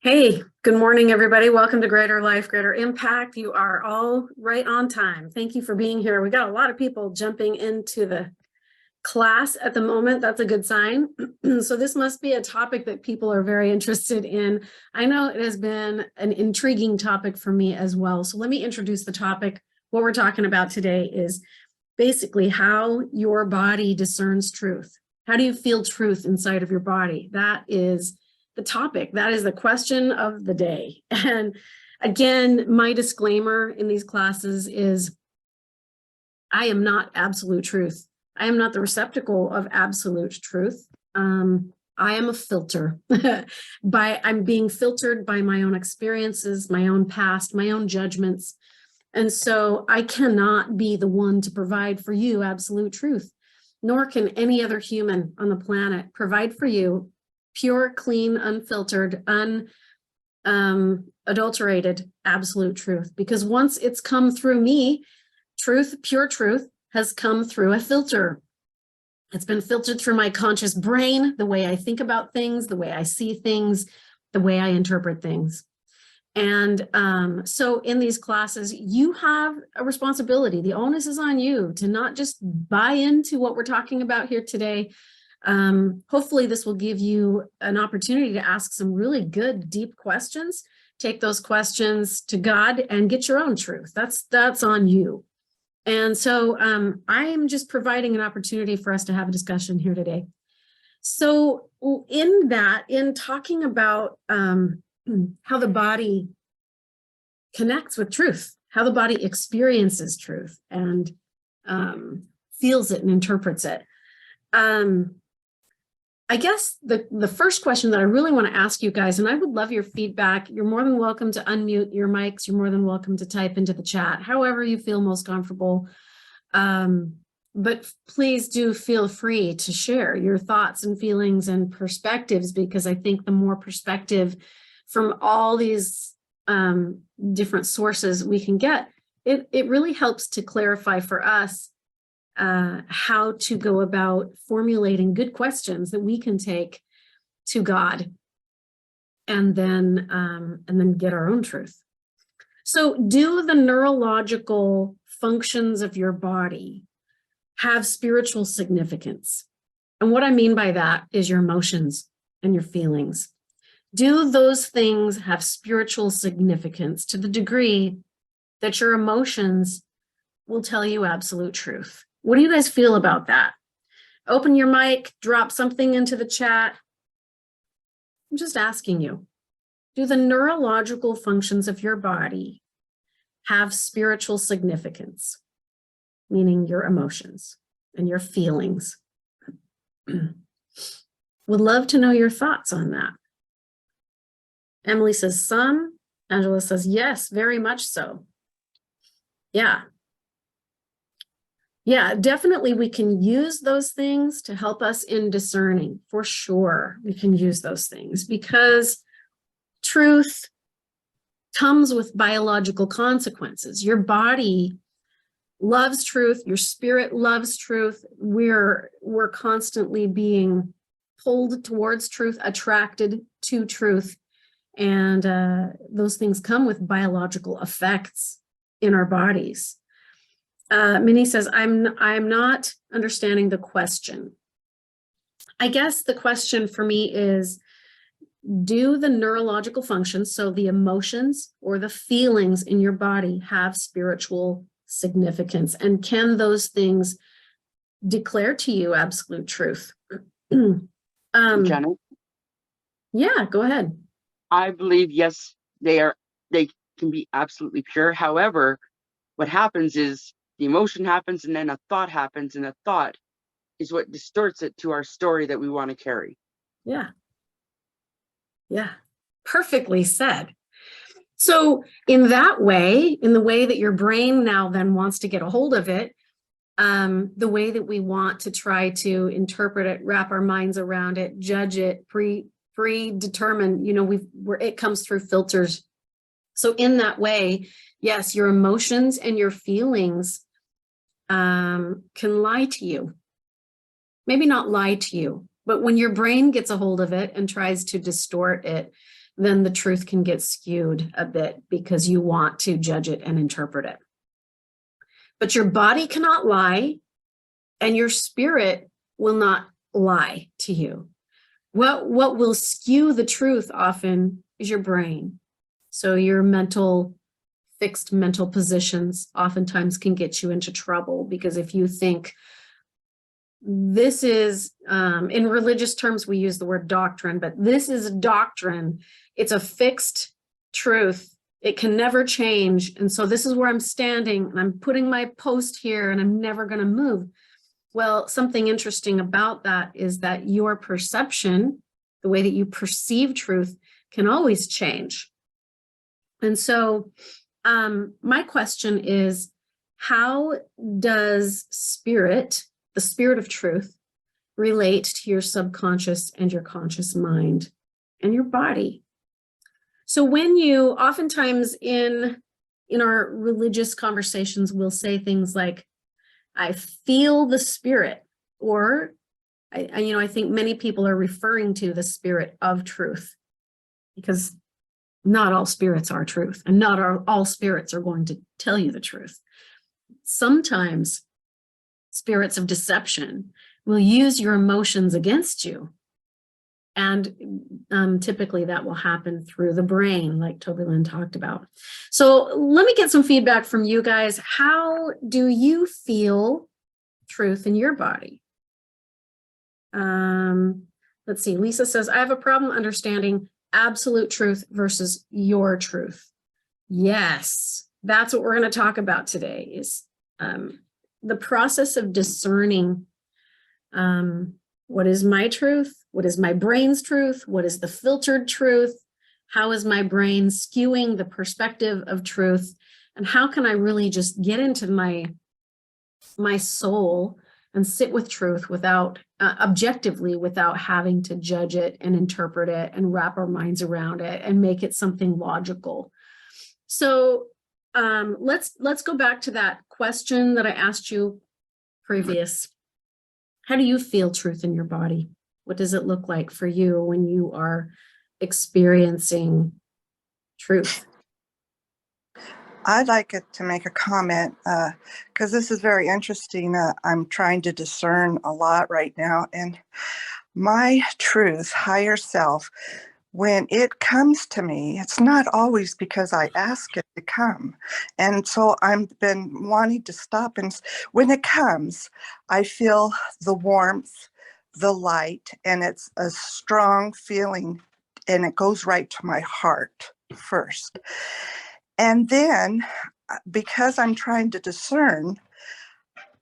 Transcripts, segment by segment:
Hey, good morning, everybody. Welcome to Greater Life, Greater Impact. You are all right on time. Thank you for being here. We got a lot of people jumping into the class at the moment. That's a good sign. So this must be a topic that people are very interested in. I know it has been an intriguing topic for me as well. So let me introduce the topic. What we're talking about today is basically how your body discerns truth. How do you feel truth inside of your body? That is the topic. That is the question of the day. And again, my disclaimer in these classes is I am not absolute truth. I am not the receptacle of absolute truth. I am a filter. I'm being filtered by my own experiences, my own past, my own judgments. And so I cannot be the one to provide for you absolute truth, nor can any other human on the planet provide for you pure, clean, unfiltered, unadulterated, absolute truth. Because once it's come through me, truth, pure truth, has come through a filter. It's been filtered through my conscious brain, the way I think about things, the way I see things, the way I interpret things. And so in these classes, you have a responsibility. The onus is on you to not just buy into what we're talking about here today. Hopefully this will give you an opportunity to ask some really good, deep questions. Take those questions to God and get your own truth. That's on you. And so I am just providing an opportunity for us to have a discussion here today. So in talking about how the body connects with truth, how the body experiences truth and feels it and interprets it. I guess the first question that I really want to ask you guys, and I would love your feedback. You're more than welcome to unmute your mics. You're more than welcome to type into the chat, however you feel most comfortable. But please do feel free to share your thoughts and feelings and perspectives, because I think the more perspective from all these different sources we can get, it really helps to clarify for us how to go about formulating good questions that we can take to God and then get our own truth. So do the neurological functions of your body have spiritual significance? And what I mean by that is your emotions and your feelings. Do those things have spiritual significance to the degree that your emotions will tell you absolute truth? What do you guys feel about that? Open your mic, drop something into the chat. I'm just asking you, do the neurological functions of your body have spiritual significance, meaning your emotions and your feelings? Would love to know your thoughts on that. Emily says some. Angela says yes, very much so. Yeah, definitely we can use those things to help us in discerning. For sure, we can use those things because truth comes with biological consequences. Your body loves truth. Your spirit loves truth. We're constantly being pulled towards truth, attracted to truth. And those things come with biological effects in our bodies. Minnie says, I'm not understanding the question. I guess the question for me is, do the neurological functions, so the emotions or the feelings in your body, have spiritual significance? And can those things declare to you absolute truth? Janet? Yeah, go ahead. I believe, yes, they can be absolutely pure. However, what happens is the emotion happens and then a thought happens, and a thought is what distorts it to our story that we want to carry. Yeah. Perfectly said. So in that way, in the way that your brain now then wants to get a hold of it, the way that we want to try to interpret it, wrap our minds around it, judge it, predetermine, where it comes through filters. So in that way, yes, your emotions and your feelings can lie to you. Maybe not lie to you, but when your brain gets a hold of it and tries to distort it, then the truth can get skewed a bit because you want to judge it and interpret it. But your body cannot lie, and your spirit will not lie to you. What will skew the truth often is your brain. So your fixed mental positions oftentimes can get you into trouble, because if you think this is, in religious terms, we use the word doctrine, but this is doctrine. It's a fixed truth. It can never change. And so this is where I'm standing, and I'm putting my post here, and I'm never going to move. Well, something interesting about that is that your perception, the way that you perceive truth, can always change. And so my question is, how does spirit, the spirit of truth, relate to your subconscious and your conscious mind and your body? So when you, oftentimes in our religious conversations, we'll say things like, I feel the spirit, or I think many people are referring to the spirit of truth, because not all spirits are truth, and not all spirits are going to tell you the truth. Sometimes spirits of deception will use your emotions against you. And typically that will happen through the brain, like Toby Lynn talked about. So let me get some feedback from you guys. How do you feel truth in your body? Let's see. Lisa says, I have a problem understanding absolute truth versus your truth. Yes, that's what we're going to talk about today, is the process of discerning what is my truth, what is my brain's truth, what is the filtered truth, how is my brain skewing the perspective of truth, and how can I really just get into my soul and sit with truth without objectively, without having to judge it and interpret it and wrap our minds around it and make it something logical. So let's go back to that question that I asked you previous. How do you feel truth in your body? What does it look like for you when you are experiencing truth? I'd like to make a comment because this is very interesting. I'm trying to discern a lot right now, and my truth, higher self, when it comes to me, it's not always because I ask it to come. And so I've been wanting to stop, and when it comes, I feel the warmth, the light, and it's a strong feeling, and it goes right to my heart first. And then, because I'm trying to discern,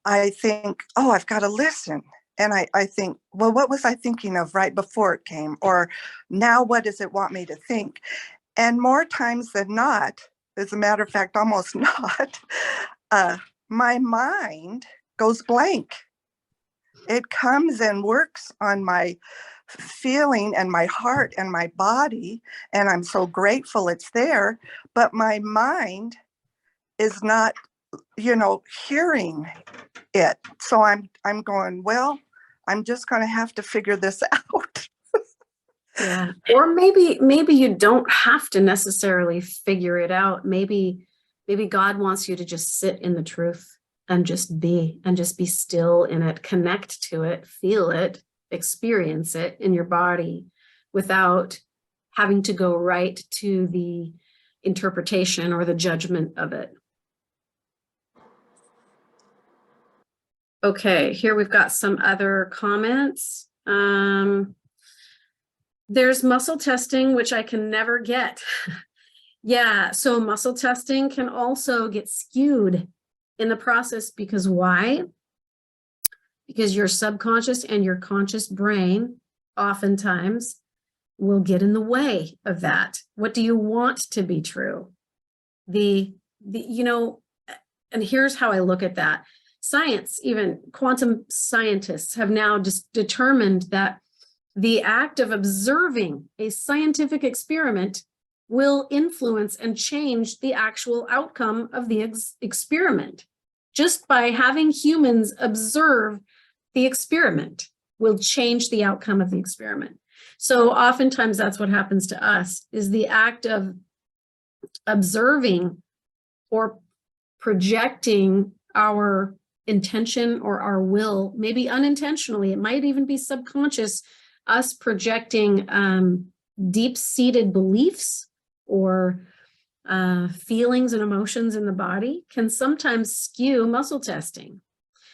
I think, oh, I've got to listen. And I think, well, what was I thinking of right before it came? Or now what does it want me to think? And more times than not, as a matter of fact, almost not, my mind goes blank. It comes and works on my feeling and my heart and my body, and I'm so grateful it's there, but my mind is not, hearing it. So I'm going, well, I'm just going to have to figure this out. Yeah. Or maybe you don't have to necessarily figure it out. Maybe God wants you to just sit in the truth and just be still in it, connect to it, feel it, experience it in your body without having to go right to the interpretation or the judgment of it. Okay, here we've got some other comments. There's muscle testing, which I can never get. Yeah, so muscle testing can also get skewed in the process, because why? Because your subconscious and your conscious brain oftentimes will get in the way of that. What do you want to be true? And here's how I look at that. Science, even quantum scientists, have now just determined that the act of observing a scientific experiment will influence and change the actual outcome of the experiment. Just by having humans observe the experiment will change the outcome of the experiment. So oftentimes that's what happens to us, is the act of observing or projecting our intention or our will, maybe unintentionally, it might even be subconscious, us projecting deep-seated beliefs or feelings and emotions in the body can sometimes skew muscle testing.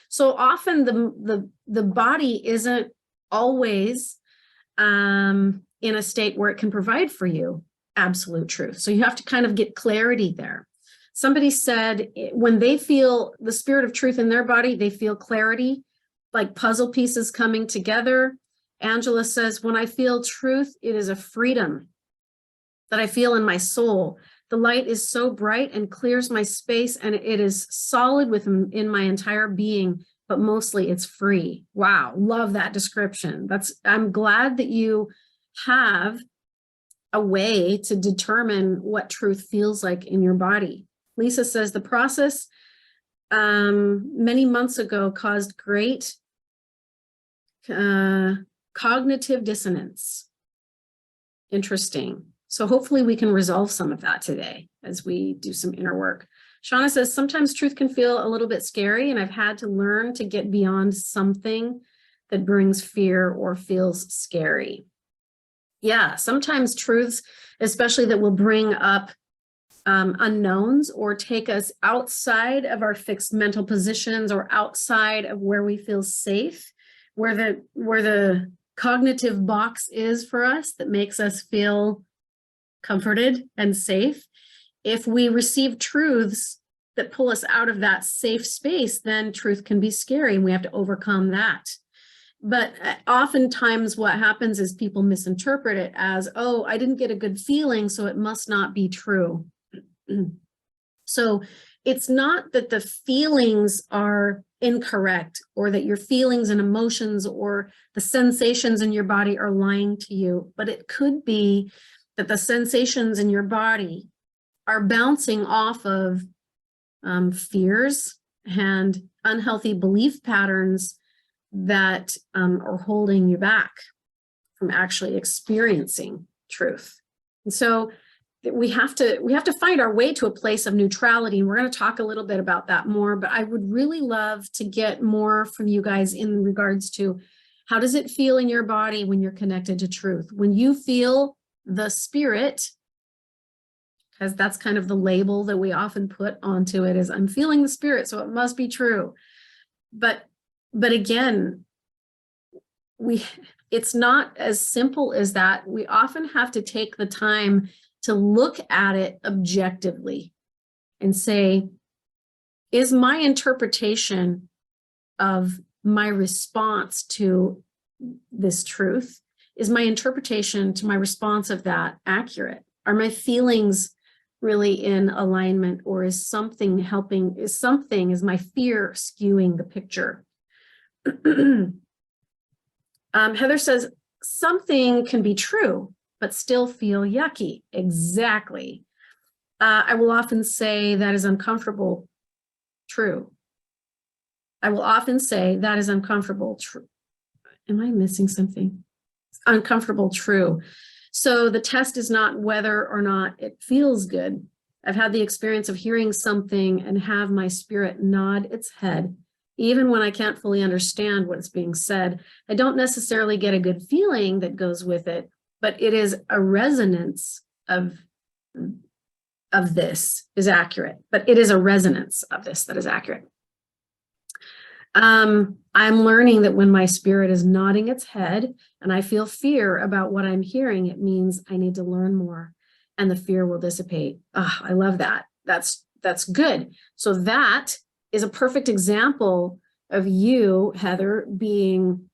So often the body isn't always in a state where it can provide for you absolute truth. So you have to kind of get clarity there. Somebody said when they feel the spirit of truth in their body, they feel clarity, like puzzle pieces coming together. Angela says, when I feel truth, it is a freedom that I feel in my soul. The light is so bright and clears my space, and it is solid within my entire being, but mostly it's free. Wow, love that description. I'm glad that you have a way to determine what truth feels like in your body. Lisa says the process many months ago caused great cognitive dissonance. Interesting. So hopefully we can resolve some of that today as we do some inner work. Shauna says, sometimes truth can feel a little bit scary, and I've had to learn to get beyond something that brings fear or feels scary. Yeah, sometimes truths, especially that will bring up unknowns or take us outside of our fixed mental positions or outside of where we feel safe, where the cognitive box is for us that makes us feel comforted and safe. If we receive truths that pull us out of that safe space, then truth can be scary and we have to overcome that. But oftentimes what happens is people misinterpret it as, oh, I didn't get a good feeling, so it must not be true. So it's not that the feelings are incorrect or that your feelings and emotions or the sensations in your body are lying to you, but it could be that the sensations in your body are bouncing off of fears and unhealthy belief patterns that are holding you back from actually experiencing truth. And so we have to find our way to a place of neutrality. And we're going to talk a little bit about that more, but I would really love to get more from you guys in regards to how does it feel in your body when you're connected to truth? When you feel the spirit, because that's kind of the label that we often put onto it, is I'm feeling the spirit, so it must be true. But again, it's not as simple as that. We often have to take the time to look at it objectively and say, is my interpretation of my response to this truth, is my interpretation to my response of that accurate? Are my feelings really in alignment, or is something helping, is my fear skewing the picture? Heather says, something can be true, but still feel yucky. Exactly. I will often say that is uncomfortable. True. I will often say that is uncomfortable. True. Am I missing something? Uncomfortable. True. So the test is not whether or not it feels good. I've had the experience of hearing something and have my spirit nod its head, even when I can't fully understand what's being said. I don't necessarily get a good feeling that goes with it, but it is a resonance of this is accurate, but it is a resonance of this that is accurate. I'm learning that when my spirit is nodding its head and I feel fear about what I'm hearing, it means I need to learn more and the fear will dissipate. Oh, I love that. That's good. So that is a perfect example of you, Heather, being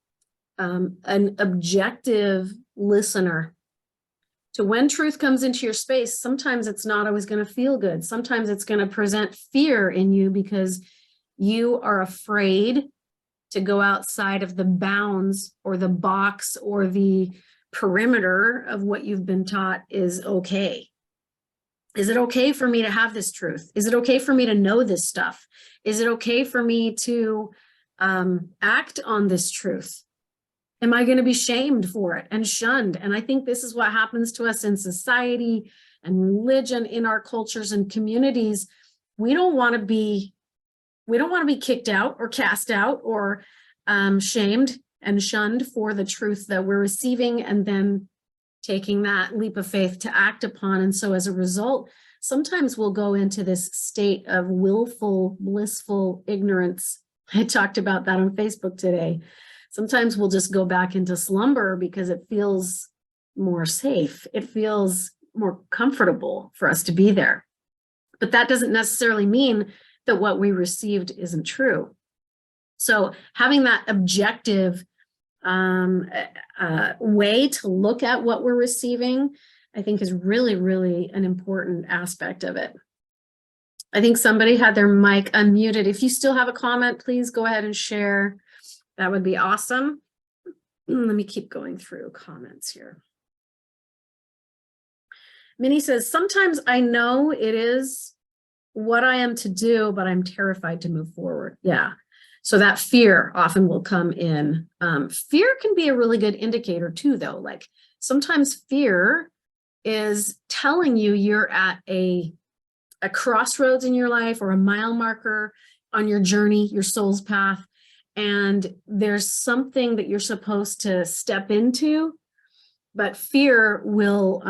an objective listener. So when truth comes into your space, sometimes it's not always going to feel good. Sometimes it's going to present fear in you because you are afraid to go outside of the bounds or the box or the perimeter of what you've been taught is okay. Is it okay for me to have this truth? Is it okay for me to know this stuff? Is it okay for me to act on this truth? Am I going to be shamed for it and shunned? And I think this is what happens to us in society and religion, in our cultures and communities. We don't want to be kicked out or cast out or shamed and shunned for the truth that we're receiving and then taking that leap of faith to act upon. And so as a result, sometimes we'll go into this state of willful, blissful ignorance. I talked about that on Facebook today. Sometimes we'll just go back into slumber because it feels more safe. It feels more comfortable for us to be there. But that doesn't necessarily mean that what we received isn't true. So having that objective way to look at what we're receiving, I think is really, really an important aspect of it. I think somebody had their mic unmuted. If you still have a comment, please go ahead and share. That would be awesome. Let me keep going through comments here. Minnie says, sometimes I know it is what I am to do, but I'm terrified to move forward. Yeah. So that fear often will come in. Fear can be a really good indicator too, though. Like sometimes fear is telling you you're at a crossroads in your life or a mile marker on your journey, your soul's path. And there's something that you're supposed to step into, but fear will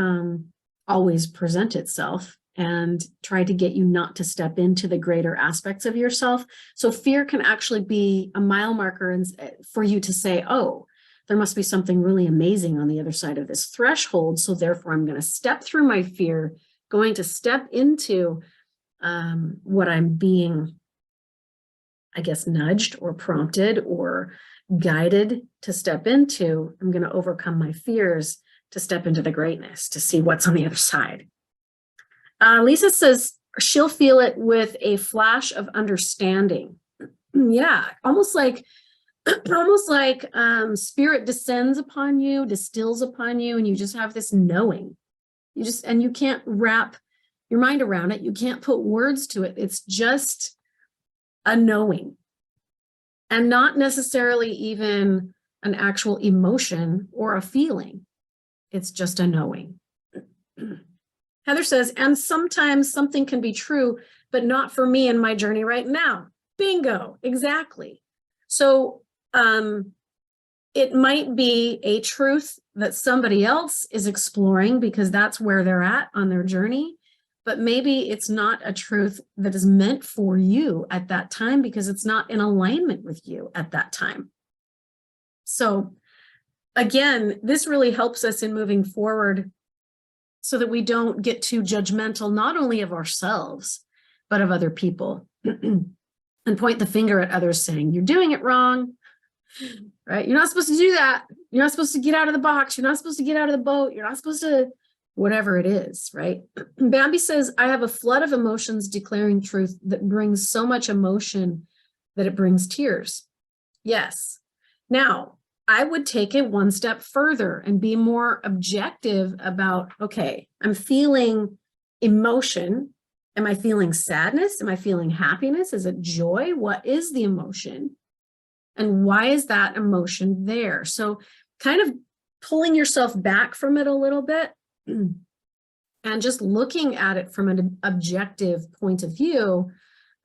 always present itself and try to get you not to step into the greater aspects of yourself. So fear can actually be a mile marker for you to say, oh, there must be something really amazing on the other side of this threshold. So therefore, I'm going to step through my fear, going to step into what I'm being, I guess, nudged or prompted or guided to step into. I'm going to overcome my fears to step into the greatness, to see what's on the other side. Lisa says she'll feel it with a flash of understanding. Yeah, almost like spirit descends upon you, distills upon you, and you just have this knowing. And you can't wrap your mind around it. You can't put words to it. It's just a knowing, and not necessarily even an actual emotion or a feeling. It's just a knowing. Heather says, and sometimes something can be true, but not for me in my journey right now. Bingo, exactly. So it might be a truth that somebody else is exploring because that's where they're at on their journey, but maybe it's not a truth that is meant for you at that time because it's not in alignment with you at that time. So again, this really helps us in moving forward so that we don't get too judgmental, not only of ourselves, but of other people, and point the finger at others saying, you're doing it wrong, right? You're not supposed to do that. You're not supposed to get out of the box. You're not supposed to get out of the boat. You're not supposed to, whatever it is, right? Bambi says, I have a flood of emotions declaring truth that brings so much emotion that it brings tears. Yes. Now, I would take it one step further and be more objective about, okay, I'm feeling emotion. Am I feeling sadness? Am I feeling happiness? Is it joy? What is the emotion? And why is that emotion there? So kind of pulling yourself back from it a little bit and just looking at it from an objective point of view,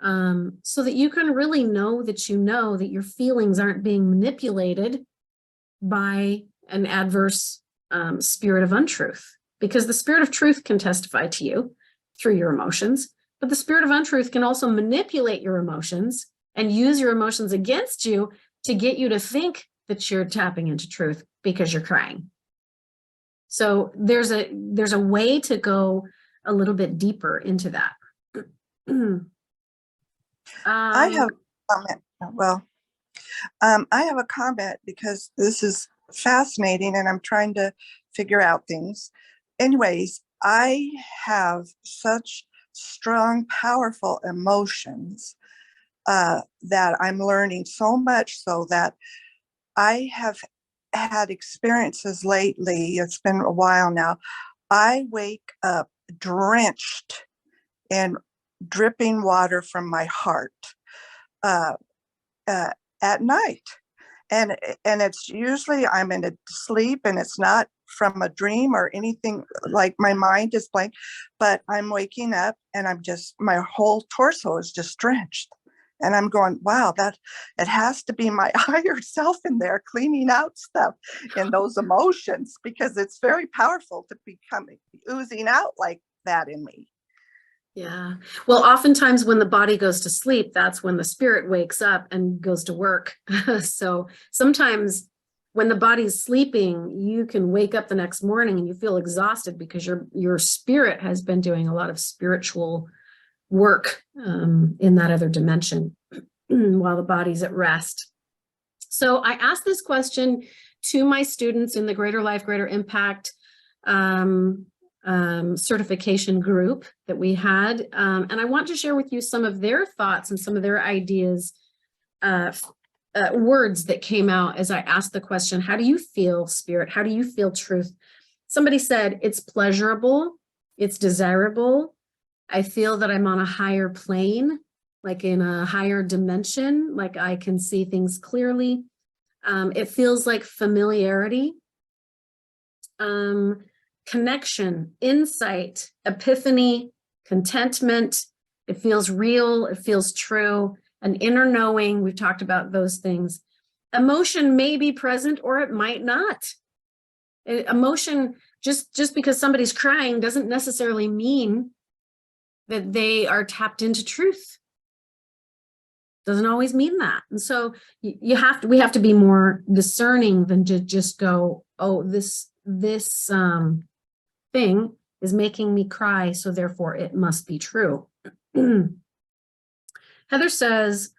so that you can really know that your feelings aren't being manipulated by an adverse spirit of untruth, because the spirit of truth can testify to you through your emotions, but the spirit of untruth can also manipulate your emotions and use your emotions against you to get you to think that you're tapping into truth because you're crying. So there's a way to go a little bit deeper into that. I have a comment. Well, I have a comment because this is fascinating and I'm trying to figure out things. Anyways, I have such strong, powerful emotions that I'm learning, so much so that I have had experiences lately. It's been a while now. I wake up drenched in dripping water from my heart at night. and it's usually I'm in a sleep, and it's not from a dream or anything, like my mind is blank, but I'm waking up and I'm just, my whole torso is just drenched. And I'm going, wow, that it has to be my higher self in there cleaning out stuff in those emotions, because it's very powerful to be oozing out like that in me. Yeah. Well, oftentimes when the body goes to sleep, that's when the spirit wakes up and goes to work. So sometimes when the body's sleeping, you can wake up the next morning and you feel exhausted because your spirit has been doing a lot of spiritual work in that other dimension while the body's at rest. So I asked this question to my students in the Greater Life, Greater Impact certification group that we had. And I want to share with you some of their thoughts and some of their ideas, words that came out as I asked the question, how do you feel spirit? How do you feel truth? Somebody said, it's pleasurable, it's desirable. I feel that I'm on a higher plane, like in a higher dimension, like I can see things clearly. It feels like familiarity, connection, insight, epiphany, contentment. It feels real, it feels true, an inner knowing. We've talked about those things. Emotion may be present or it might not. Emotion, just because somebody's crying doesn't necessarily mean that they are tapped into truth. Doesn't always mean that. And so we have to be more discerning than to just go, oh, this thing is making me cry, so therefore it must be true. Heather says,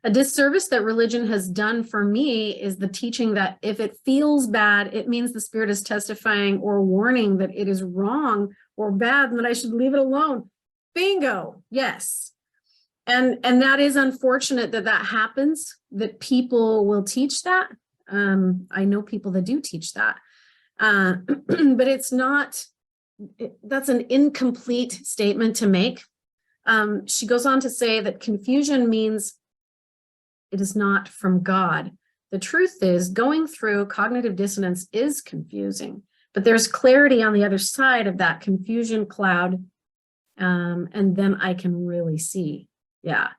a disservice that religion has done for me is the teaching that if it feels bad, it means the spirit is testifying or warning that it is wrong or bad and that I should leave it alone. Bingo. Yes. And that is unfortunate that happens, that people will teach that. I know people that do teach that. But it's not, that's an incomplete statement to make. She goes on to say that confusion means it is not from God. The truth is, going through cognitive dissonance is confusing, but there's clarity on the other side of that confusion cloud. And then I can really see. Yeah.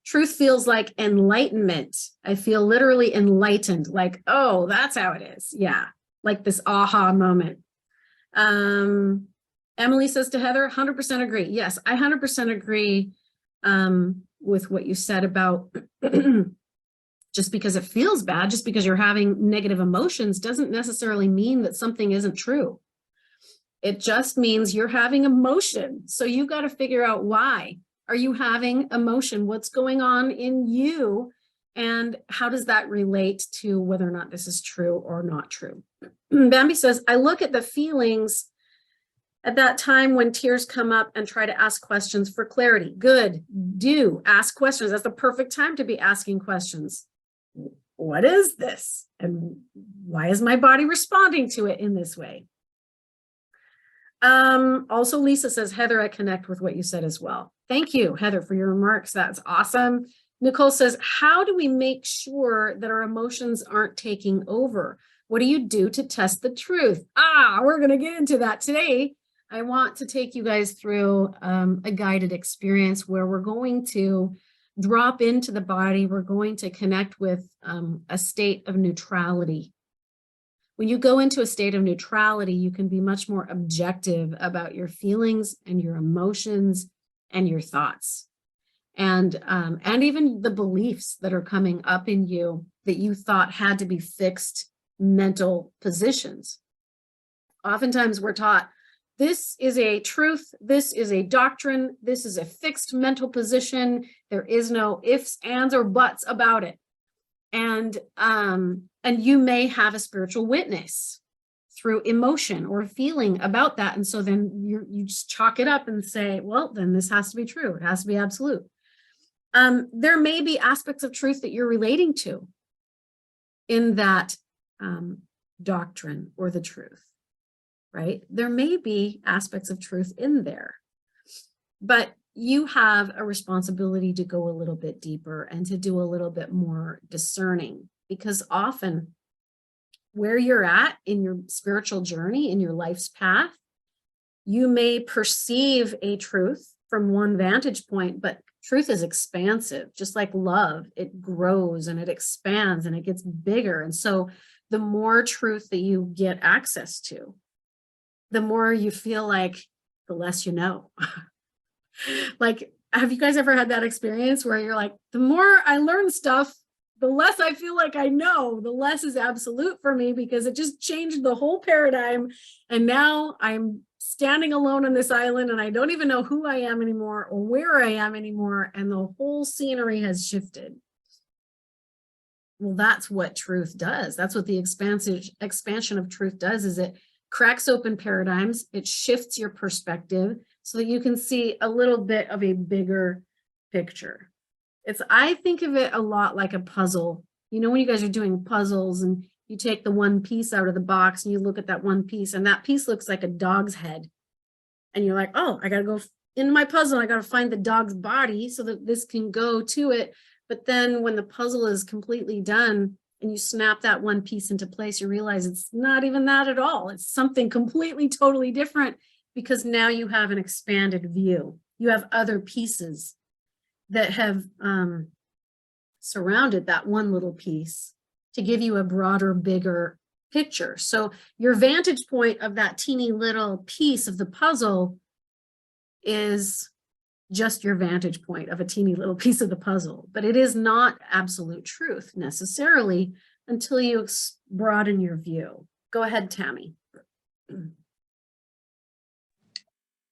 Truth feels like enlightenment. I feel literally enlightened, like, oh, that's how it is. Yeah. Like this aha moment. Emily says to Heather, 100% agree. Yes, I 100% agree with what you said about just because it feels bad, just because you're having negative emotions doesn't necessarily mean that something isn't true. It just means you're having emotion. So you got to figure out why. Are you having emotion? What's going on in you? And how does that relate to whether or not this is true or not true? Bambi says, I look at the feelings at that time when tears come up and try to ask questions for clarity. Good. Do ask questions. That's the perfect time to be asking questions. What is this? And why is my body responding to it in this way? Also, Lisa says, Heather, I connect with what you said as well. Thank you, Heather, for your remarks. That's awesome. Nicole says, how do we make sure that our emotions aren't taking over? What do you do to test the truth? We're going to get into that today. I want to take you guys through a guided experience where we're going to drop into the body. We're going to connect with a state of neutrality. When you go into a state of neutrality, you can be much more objective about your feelings and your emotions and your thoughts. And even the beliefs that are coming up in you that you thought had to be fixed mental positions. Oftentimes we're taught, this is a truth, this is a doctrine, this is a fixed mental position. There is no ifs, ands, or buts about it. And you may have a spiritual witness through emotion or feeling about that. And so then you just chalk it up and say, well, then this has to be true. It has to be absolute. There may be aspects of truth that you're relating to in that doctrine or the truth, right? There may be aspects of truth in there, but you have a responsibility to go a little bit deeper and to do a little bit more discerning because often where you're at in your spiritual journey, in your life's path, you may perceive a truth from one vantage point, but truth is expansive, just like love. It grows and it expands and it gets bigger. And so the more truth that you get access to, the more you feel like the less you know. Like, have you guys ever had that experience where you're like, the more I learn stuff, the less I feel like I know, the less is absolute for me, because it just changed the whole paradigm. And now I'm standing alone on this island and I don't even know who I am anymore or where I am anymore. And the whole scenery has shifted. Well, that's what truth does. That's what the expansion of truth does, is it cracks open paradigms. It shifts your perspective so that you can see a little bit of a bigger picture. I think of it a lot like a puzzle. You know, when you guys are doing puzzles and you take the one piece out of the box and you look at that one piece, and that piece looks like a dog's head. And you're like, oh, I got to go into my puzzle. I got to find the dog's body so that this can go to it. But then when the puzzle is completely done and you snap that one piece into place, you realize it's not even that at all. It's something completely, totally different, because now you have an expanded view. You have other pieces that have surrounded that one little piece to give you a broader, bigger picture. So your vantage point of that teeny little piece of the puzzle is just your vantage point of a teeny little piece of the puzzle, but it is not absolute truth necessarily until you broaden your view. Go ahead, Tammy.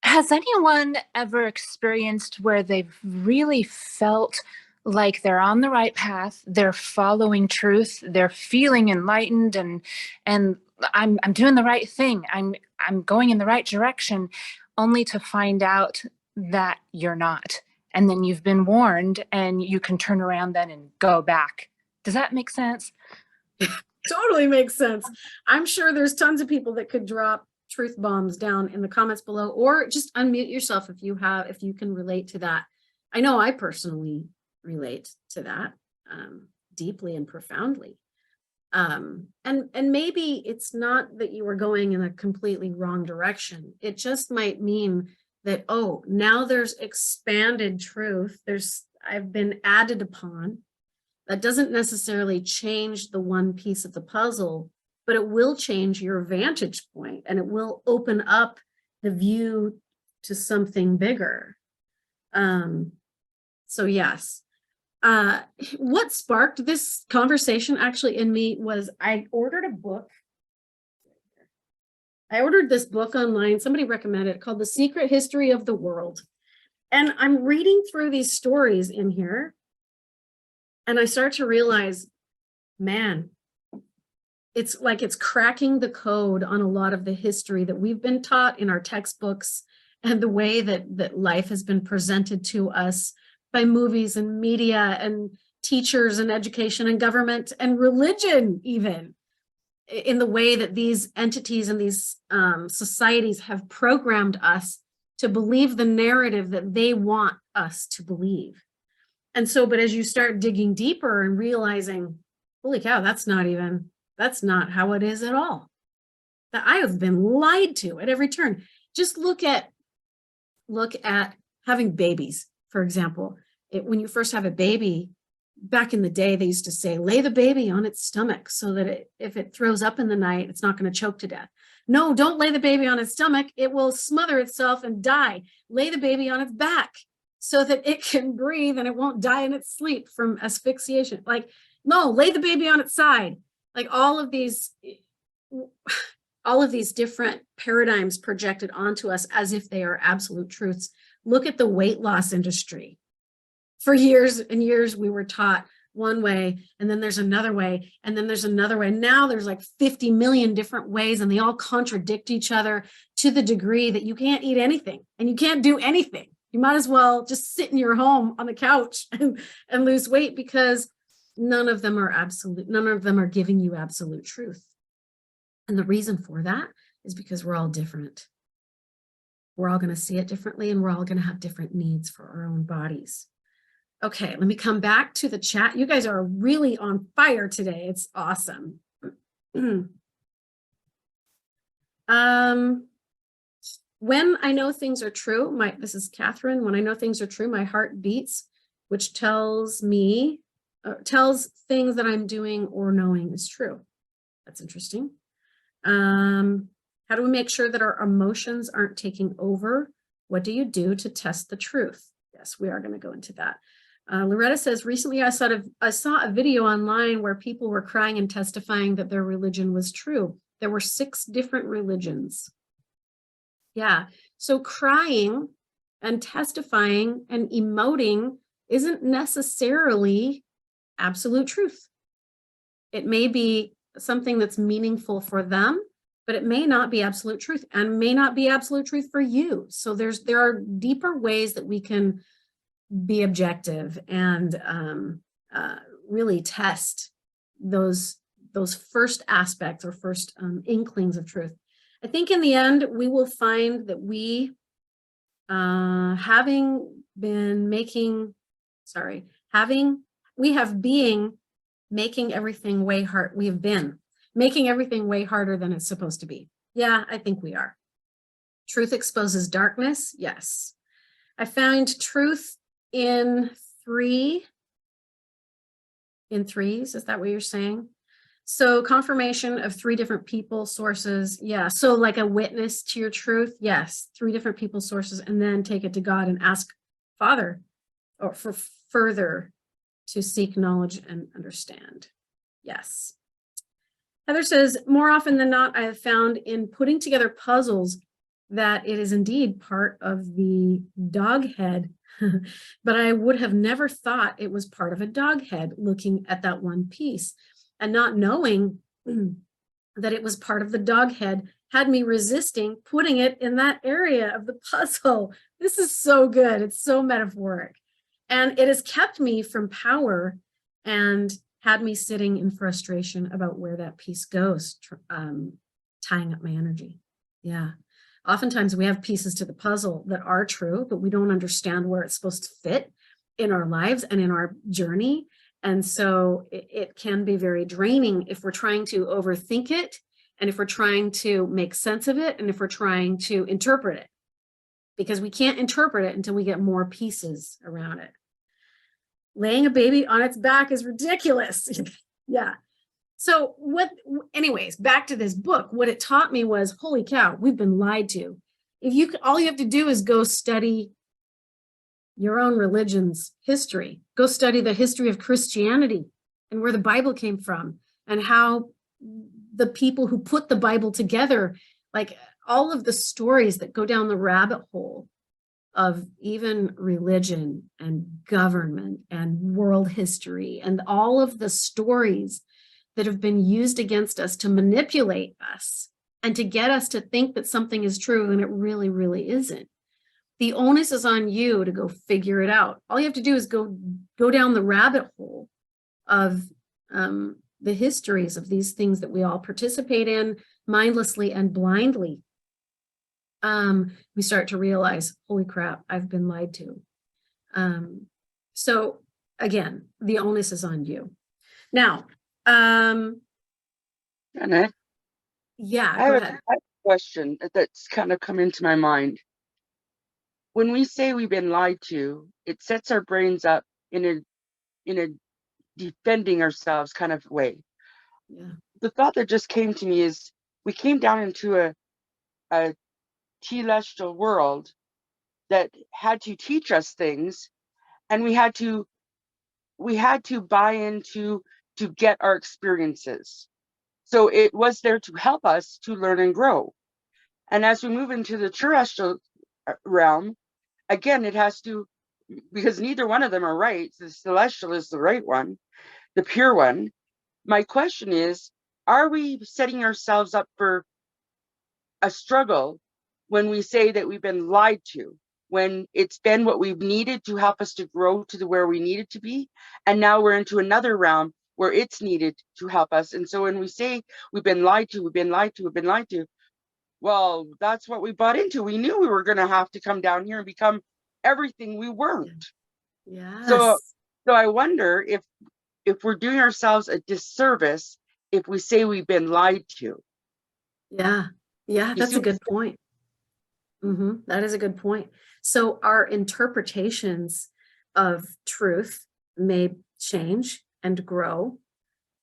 Has anyone ever experienced where they've really felt like they're on the right path, they're following truth, they're feeling enlightened, and I'm doing the right thing, I'm going in the right direction, only to find out that you're not, and then you've been warned and you can turn around then and go back? Does that make sense? Totally makes sense. I'm sure there's tons of people that could drop truth bombs down in the comments below, or just unmute yourself if you can relate to that. I know I personally relate to that deeply and profoundly. And maybe it's not that you were going in a completely wrong direction. It just might mean that, oh, now there's expanded truth. I've been added upon. That doesn't necessarily change the one piece of the puzzle, but it will change your vantage point, and it will open up the view to something bigger. So yes. What sparked this conversation actually in me was I ordered a book. I ordered this book online. Somebody recommended it, called The Secret History of the World. And I'm reading through these stories in here, and I start to realize, man, it's like it's cracking the code on a lot of the history that we've been taught in our textbooks, and the way that life has been presented to us by movies and media and teachers and education and government and religion, even in the way that these entities and these societies have programmed us to believe the narrative that they want us to believe. And so, but as you start digging deeper and realizing, holy cow, that's not how it is at all. That I have been lied to at every turn. Just look at having babies, for example. When you first have a baby, back in the day, they used to say, lay the baby on its stomach so that if it throws up in the night, it's not going to choke to death. No, don't lay the baby on its stomach. It will smother itself and die. Lay the baby on its back so that it can breathe and it won't die in its sleep from asphyxiation. Like, no, lay the baby on its side. Like all of these different paradigms projected onto us as if they are absolute truths. Look at the weight loss industry. For years and years, we were taught one way, and then there's another way, and then there's another way. Now there's like 50 million different ways, and they all contradict each other to the degree that you can't eat anything and you can't do anything. You might as well just sit in your home on the couch and lose weight, because none of them are absolute. None of them are giving you absolute truth. And the reason for that is because we're all different. We're all going to see it differently, and we're all going to have different needs for our own bodies. Okay, let me come back to the chat. You guys are really on fire today. It's awesome. When I know things are true, this is Catherine. When I know things are true, my heart beats, which tells things that I'm doing or knowing is true. That's interesting. How do we make sure that our emotions aren't taking over? What do you do to test the truth? Yes, we are going to go into that. Loretta says, recently I saw a video online where people were crying and testifying that their religion was true. There were 6 different religions. Yeah, so crying and testifying and emoting isn't necessarily absolute truth. It may be something that's meaningful for them, but it may not be absolute truth and may not be absolute truth for you. So there are deeper ways that we can be objective and really test those first aspects or first inklings of truth. I think in the end, we will find that we have been making everything way hard. We have been making everything way harder than it's supposed to be. Yeah, I think we are. Truth exposes darkness. Yes. I found truth in threes. Is that what you're saying? So confirmation of 3 different people, sources. Yeah. So like a witness to your truth. Yes. 3 different people, sources, and then take it to God and ask Father or for further to seek knowledge and understand. Yes. Heather says, more often than not, I have found in putting together puzzles that it is indeed part of the dog head, but I would have never thought it was part of a dog head looking at that one piece, and not knowing that it was part of the dog head had me resisting putting it in that area of the puzzle. This is so good. It's so metaphoric. And it has kept me from power and had me sitting in frustration about where that piece goes, tying up my energy. Yeah. Oftentimes we have pieces to the puzzle that are true, but we don't understand where it's supposed to fit in our lives and in our journey. And so it can be very draining if we're trying to overthink it, and if we're trying to make sense of it, and if we're trying to interpret it, because we can't interpret it until we get more pieces around it. Laying a baby on its back is ridiculous. Yeah. So anyways, back to this book, what it taught me was, holy cow, we've been lied to. All you have to do is go study your own religion's history. Go study the history of Christianity and where the Bible came from and how the people who put the Bible together, like all of the stories that go down the rabbit hole of even religion and government and world history and all of the stories that have been used against us to manipulate us and to get us to think that something is true and it really, really isn't. The onus is on you to go figure it out. All you have to do is go down the rabbit hole of the histories of these things that we all participate in mindlessly and blindly. We start to realize, holy crap, I've been lied to. So again, the onus is on you. Now, Janet, yeah, I go have ahead. a question that's kind of come into my mind. When we say we've been lied to, it sets our brains up in a defending ourselves kind of way. Yeah. The thought that just came to me is we came down into a celestial world that had to teach us things, and we had to buy into to get our experiences. So it was there to help us to learn and grow. And as we move into the terrestrial realm, again, it has to, because neither one of them are right. The celestial is the right one, the pure one. My question is, are we setting ourselves up for a struggle when we say that we've been lied to, when it's been what we've needed to help us to grow to where we needed to be, and now we're into another realm where it's needed to help us? And so when we say we've been lied to, well, that's what we bought into. We knew we were going to have to come down here and become everything we weren't. So, Yes. so I wonder if we're doing ourselves a disservice if we say we've been lied to. Yeah. Yeah, You that's see a what I'm good point. That is a good point. So our interpretations of truth may change and grow,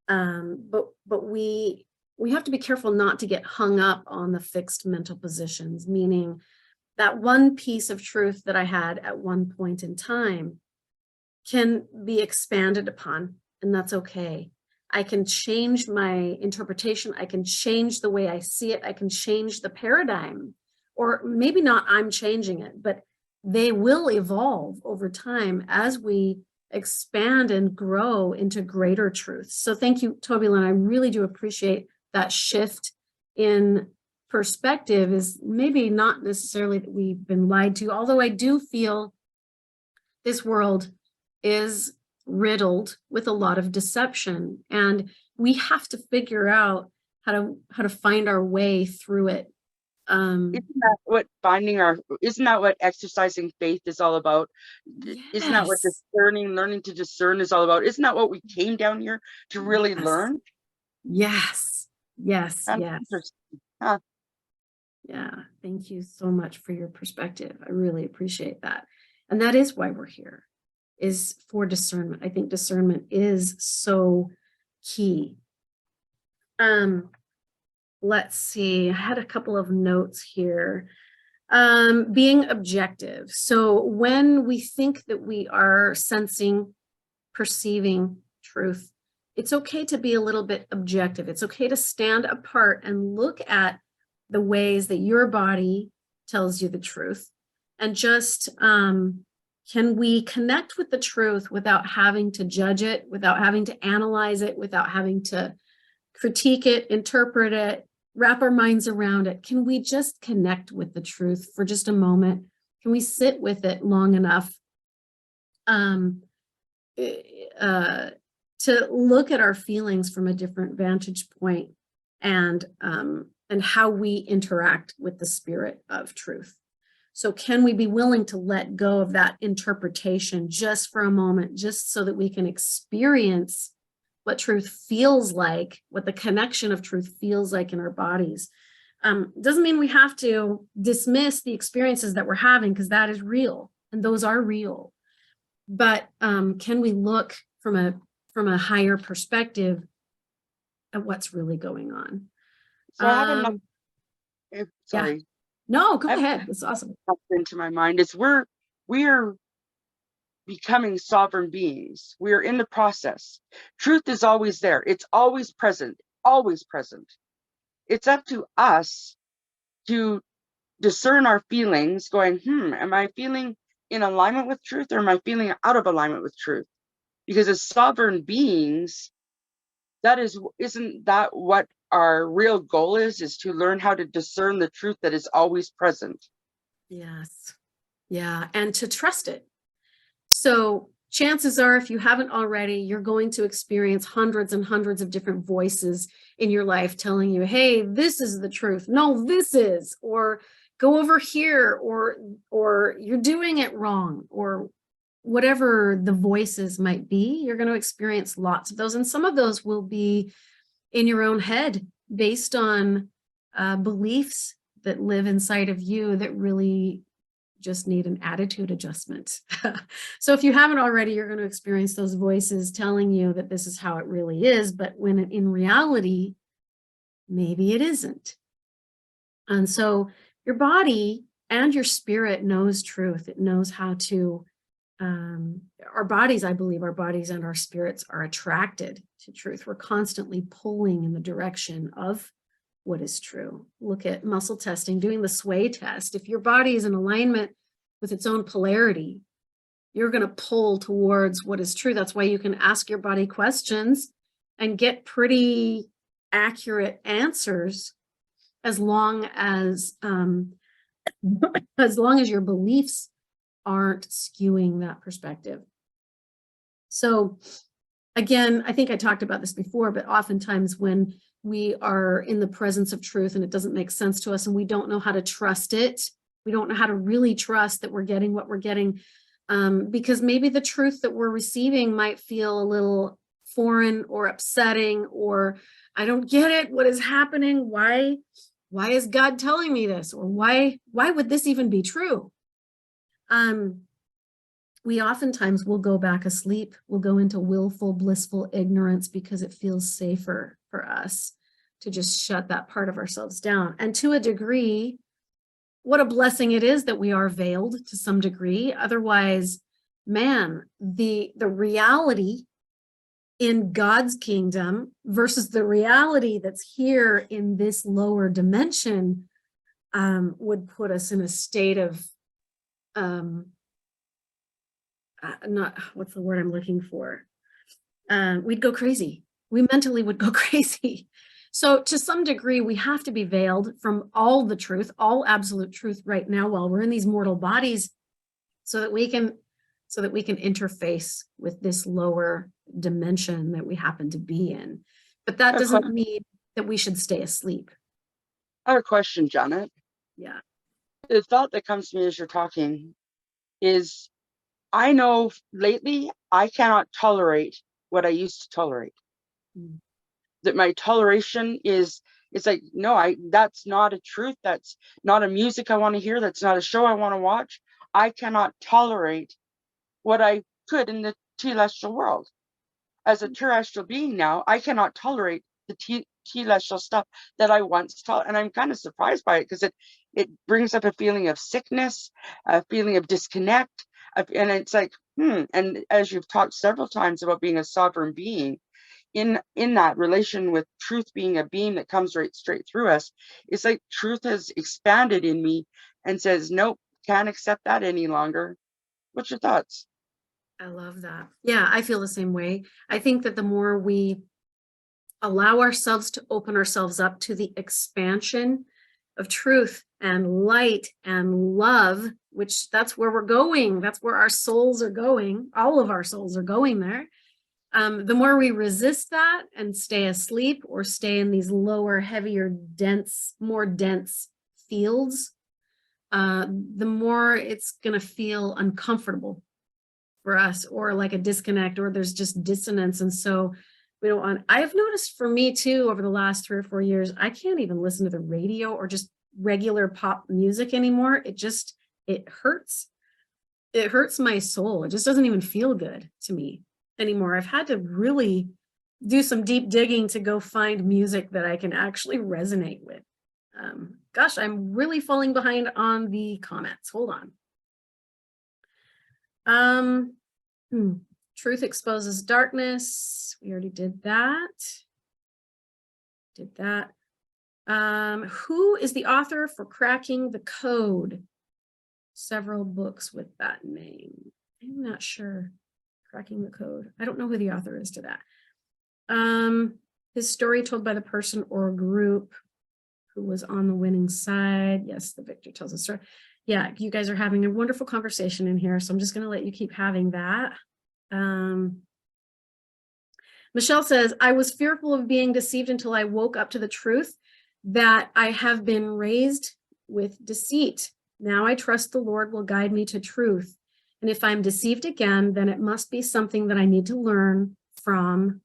but we have to be careful not to get hung up on the fixed mental positions, meaning that one piece of truth that I had at one point in time can be expanded upon, and that's okay. I can change my interpretation. I can change the way I see it. I can change the paradigm, or maybe not I'm changing it, but they will evolve over time as we expand and grow into greater truths. So thank you, Toby Lynn. I really do appreciate that shift in perspective. Is maybe not necessarily that we've been lied to, although I do feel this world is riddled with a lot of deception, and we have to figure out how to find our way through it. Isn't that what exercising faith is all about? Isn't that what Yes, learning to discern is all about? Isn't that what we came down here to really yes, learn? yes, yes, That's yes. interesting. Huh. Yeah, thank you so much for your perspective. I really appreciate that. And that is why we're here, is for discernment. I think discernment is so key. Let's see, I had a couple of notes here. Being objective. So when we think that we are sensing, perceiving truth, it's okay to be a little bit objective. It's okay to stand apart and look at the ways that your body tells you the truth, and just can we connect with the truth without having to judge it, without having to analyze it, without having to critique it, interpret it, wrap our minds around it? Can we just connect with the truth for just a moment? Can we sit with it long enough um, to look at our feelings from a different vantage point, and how we interact with the spirit of truth? So can we be willing to let go of that interpretation just for a moment, just so that we can experience what truth feels like, what the connection of truth feels like in our bodies? Doesn't mean we have to dismiss the experiences that we're having, because that is real and those are real. But can we look from a higher perspective at what's really going on? So I have enough. Yeah, Sorry, no, go I have ahead. That's awesome. into my mind. We are becoming sovereign beings. We are in the process. Truth is always there. It's always present. Always present. It's up to us to discern our feelings, going, am I feeling in alignment with truth, or am I feeling out of alignment with truth? Because as sovereign beings, isn't that what our real goal is to learn how to discern the truth that is always present? Yes. Yeah. And to trust it. So chances are, if you haven't already, you're going to experience hundreds and hundreds of different voices in your life telling you, hey, this is the truth. No, this is, or go over here, or you're doing it wrong, or whatever the voices might be. You're going to experience lots of those. And some of those will be in your own head, based on beliefs that live inside of you that really just need an attitude adjustment. So if you haven't already, you're going to experience those voices telling you that this is how it really is, but when in reality, maybe it isn't. And so your body and your spirit knows truth. It knows how to, our bodies, I believe our bodies and our spirits are attracted to truth. We're constantly pulling in the direction of what is true. Look at muscle testing, doing the sway test. If your body is in alignment with its own polarity, you're going to pull towards what is true. That's why you can ask your body questions and get pretty accurate answers, as long as your beliefs aren't skewing that perspective. So again, I think I talked about this before, but oftentimes when we are in the presence of truth and it doesn't make sense to us and we don't know how to trust it, we don't know how to really trust that we're getting what we're getting, because maybe the truth that we're receiving might feel a little foreign or upsetting, or I don't get it. What is happening? Why is God telling me this? Or why would this even be true? We oftentimes will go back asleep. We'll go into willful, blissful ignorance because it feels safer for us to just shut that part of ourselves down. And to a degree, what a blessing it is that we are veiled to some degree. Otherwise, man, the reality in God's kingdom versus the reality that's here in this lower dimension would put us in a state of not, what's the word I'm looking for? We'd go crazy. We mentally would go crazy. So to some degree, we have to be veiled from all the truth, all absolute truth right now while we're in these mortal bodies, so that we can interface with this lower dimension that we happen to be in. But that doesn't mean that we should stay asleep. I have a question, Janet. Yeah. The thought that comes to me as you're talking is, I know lately I cannot tolerate what I used to tolerate. That my toleration is, it's like, no, that's not a truth. That's not a music I want to hear. That's not a show I want to watch. I cannot tolerate what I could in the telestial world. As a terrestrial being now, I cannot tolerate the telestial stuff that I once tolerated. And I'm kind of surprised by it, because it brings up a feeling of sickness, a feeling of disconnect. And it's like, and as you've talked several times about being a sovereign being, in that relation with truth being a beam that comes right straight through us, it's like truth has expanded in me and says, nope, can't accept that any longer. What's your thoughts? I love that. Yeah, I feel the same way. I think that the more we allow ourselves to open ourselves up to the expansion of truth and light and love, which that's where we're going. That's where our souls are going. All of our souls are going there. The more we resist that and stay asleep or stay in these lower, heavier, more dense fields, the more it's going to feel uncomfortable for us, or like a disconnect, or there's just dissonance. And so we don't want, I've noticed for me too, over the last 3 or 4 years, I can't even listen to the radio or just regular pop music anymore. It hurts. It hurts my soul. It just doesn't even feel good to me anymore. I've had to really do some deep digging to go find music that I can actually resonate with. Gosh, I'm really falling behind on the comments. Hold on. Truth exposes darkness. We already did that. Who is the author for Cracking the Code? Several books with that name. I'm not sure. Cracking the Code. I don't know who the author is to that. His story told by the person or group who was on the winning side. Yes, the victor tells a story. Yeah, you guys are having a wonderful conversation in here, so I'm just going to let you keep having that. Michelle says, I was fearful of being deceived until I woke up to the truth that I have been raised with deceit. Now I trust the Lord will guide me to truth. And if I'm deceived again, then it must be something that I need to learn from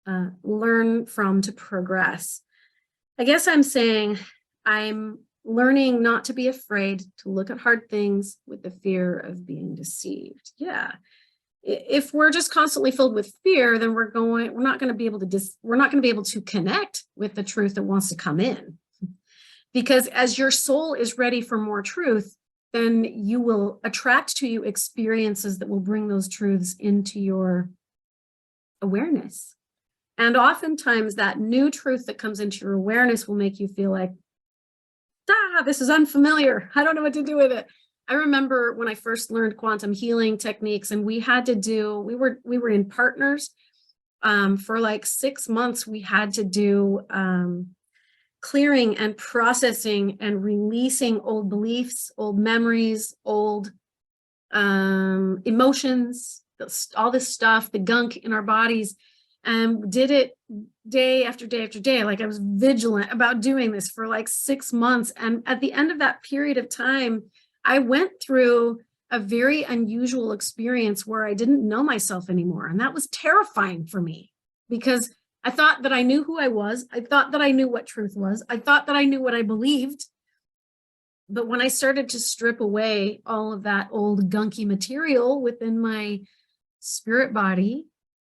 to progress. I guess I'm saying I'm learning not to be afraid to look at hard things with the fear of being deceived. Yeah. If we're just constantly filled with fear, then we're not going to be able to connect with the truth that wants to come in. Because as your soul is ready for more truth, then you will attract to you experiences that will bring those truths into your awareness. And oftentimes that new truth that comes into your awareness will make you feel like, this is unfamiliar. I don't know what to do with it. I remember when I first learned quantum healing techniques, and we were in partners for like 6 months. We had to do clearing and processing and releasing old beliefs, old memories, old emotions, all this stuff, the gunk in our bodies, and did it day after day after day. Like I was vigilant about doing this for like 6 months. And at the end of that period of time, I went through a very unusual experience where I didn't know myself anymore. And that was terrifying for me because I thought that I knew who I was. I thought that I knew what truth was. I thought that I knew what I believed. But when I started to strip away all of that old gunky material within my spirit body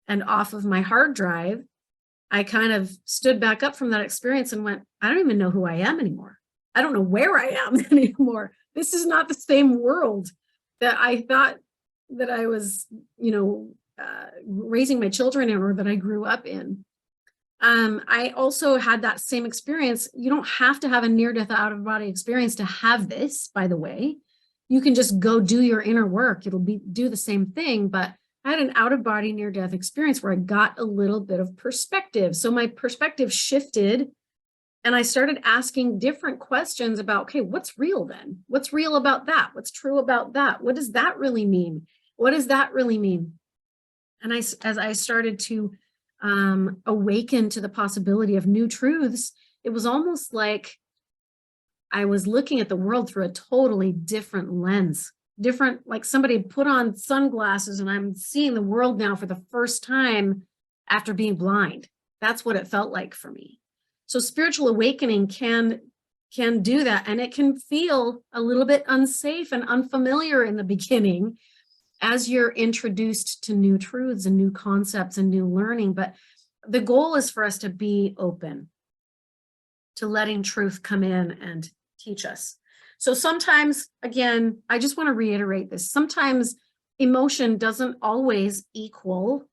and off of my hard drive, I kind of stood back up from that experience and went, I don't even know who I am anymore. I don't know where I am anymore. This is not the same world that I thought that I was, raising my children in, or that I grew up in. I also had that same experience. You don't have to have a near-death out-of-body experience to have this, by the way. You can just go do your inner work. Do the same thing, but I had an out-of-body near-death experience where I got a little bit of perspective. So my perspective shifted, and I started asking different questions about, okay, what's real then? What's real about that? What's true about that? What does that really mean? What does that really mean? And as I started to awaken to the possibility of new truths, it was almost like I was looking at the world through a totally different lens. Like somebody put on sunglasses and I'm seeing the world now for the first time after being blind. That's what it felt like for me. So spiritual awakening can do that. And it can feel a little bit unsafe and unfamiliar in the beginning as you're introduced to new truths and new concepts and new learning. But the goal is for us to be open to letting truth come in and teach us. So sometimes, again, I just want to reiterate this. Sometimes emotion doesn't always equal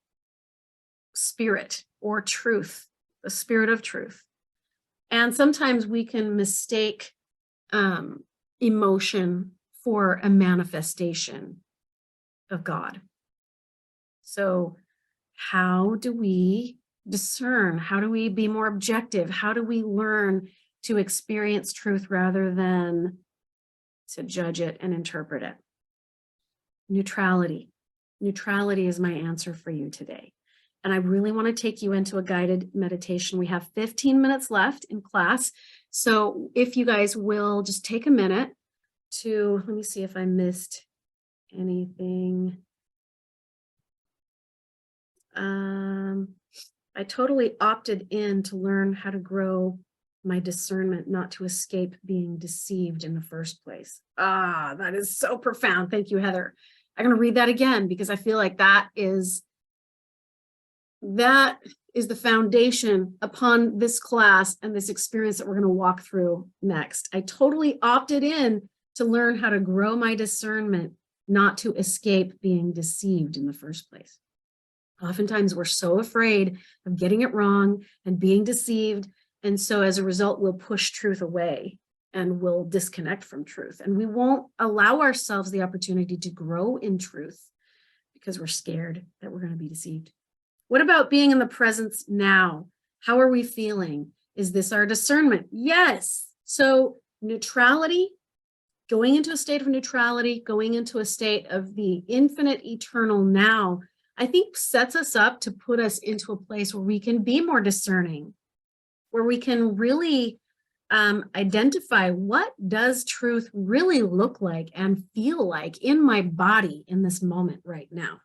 spirit or truth, the spirit of truth. And sometimes we can mistake emotion for a manifestation of God. So how do we discern? How do we be more objective? How do we learn to experience truth rather than to judge it and interpret it? Neutrality. Neutrality is my answer for you today. And I really want to take you into a guided meditation. We have 15 minutes left in class. So if you guys will just take a minute to, let me see if I missed anything. I totally opted in to learn how to grow my discernment, not to escape being deceived in the first place. That is so profound. Thank you, Heather. I'm going to read that again because I feel like that is the foundation upon this class and this experience that we're going to walk through next. I totally opted in to learn how to grow my discernment, not to escape being deceived in the first place. Oftentimes we're so afraid of getting it wrong and being deceived. And so as a result, we'll push truth away and we'll disconnect from truth. And we won't allow ourselves the opportunity to grow in truth because we're scared that we're going to be deceived. What about being in the presence now? How are we feeling? Is this our discernment? Yes. So neutrality, going into a state of neutrality, going into a state of the infinite eternal now, I think sets us up to put us into a place where we can be more discerning, where we can really identify what does truth really look like and feel like in my body in this moment right now.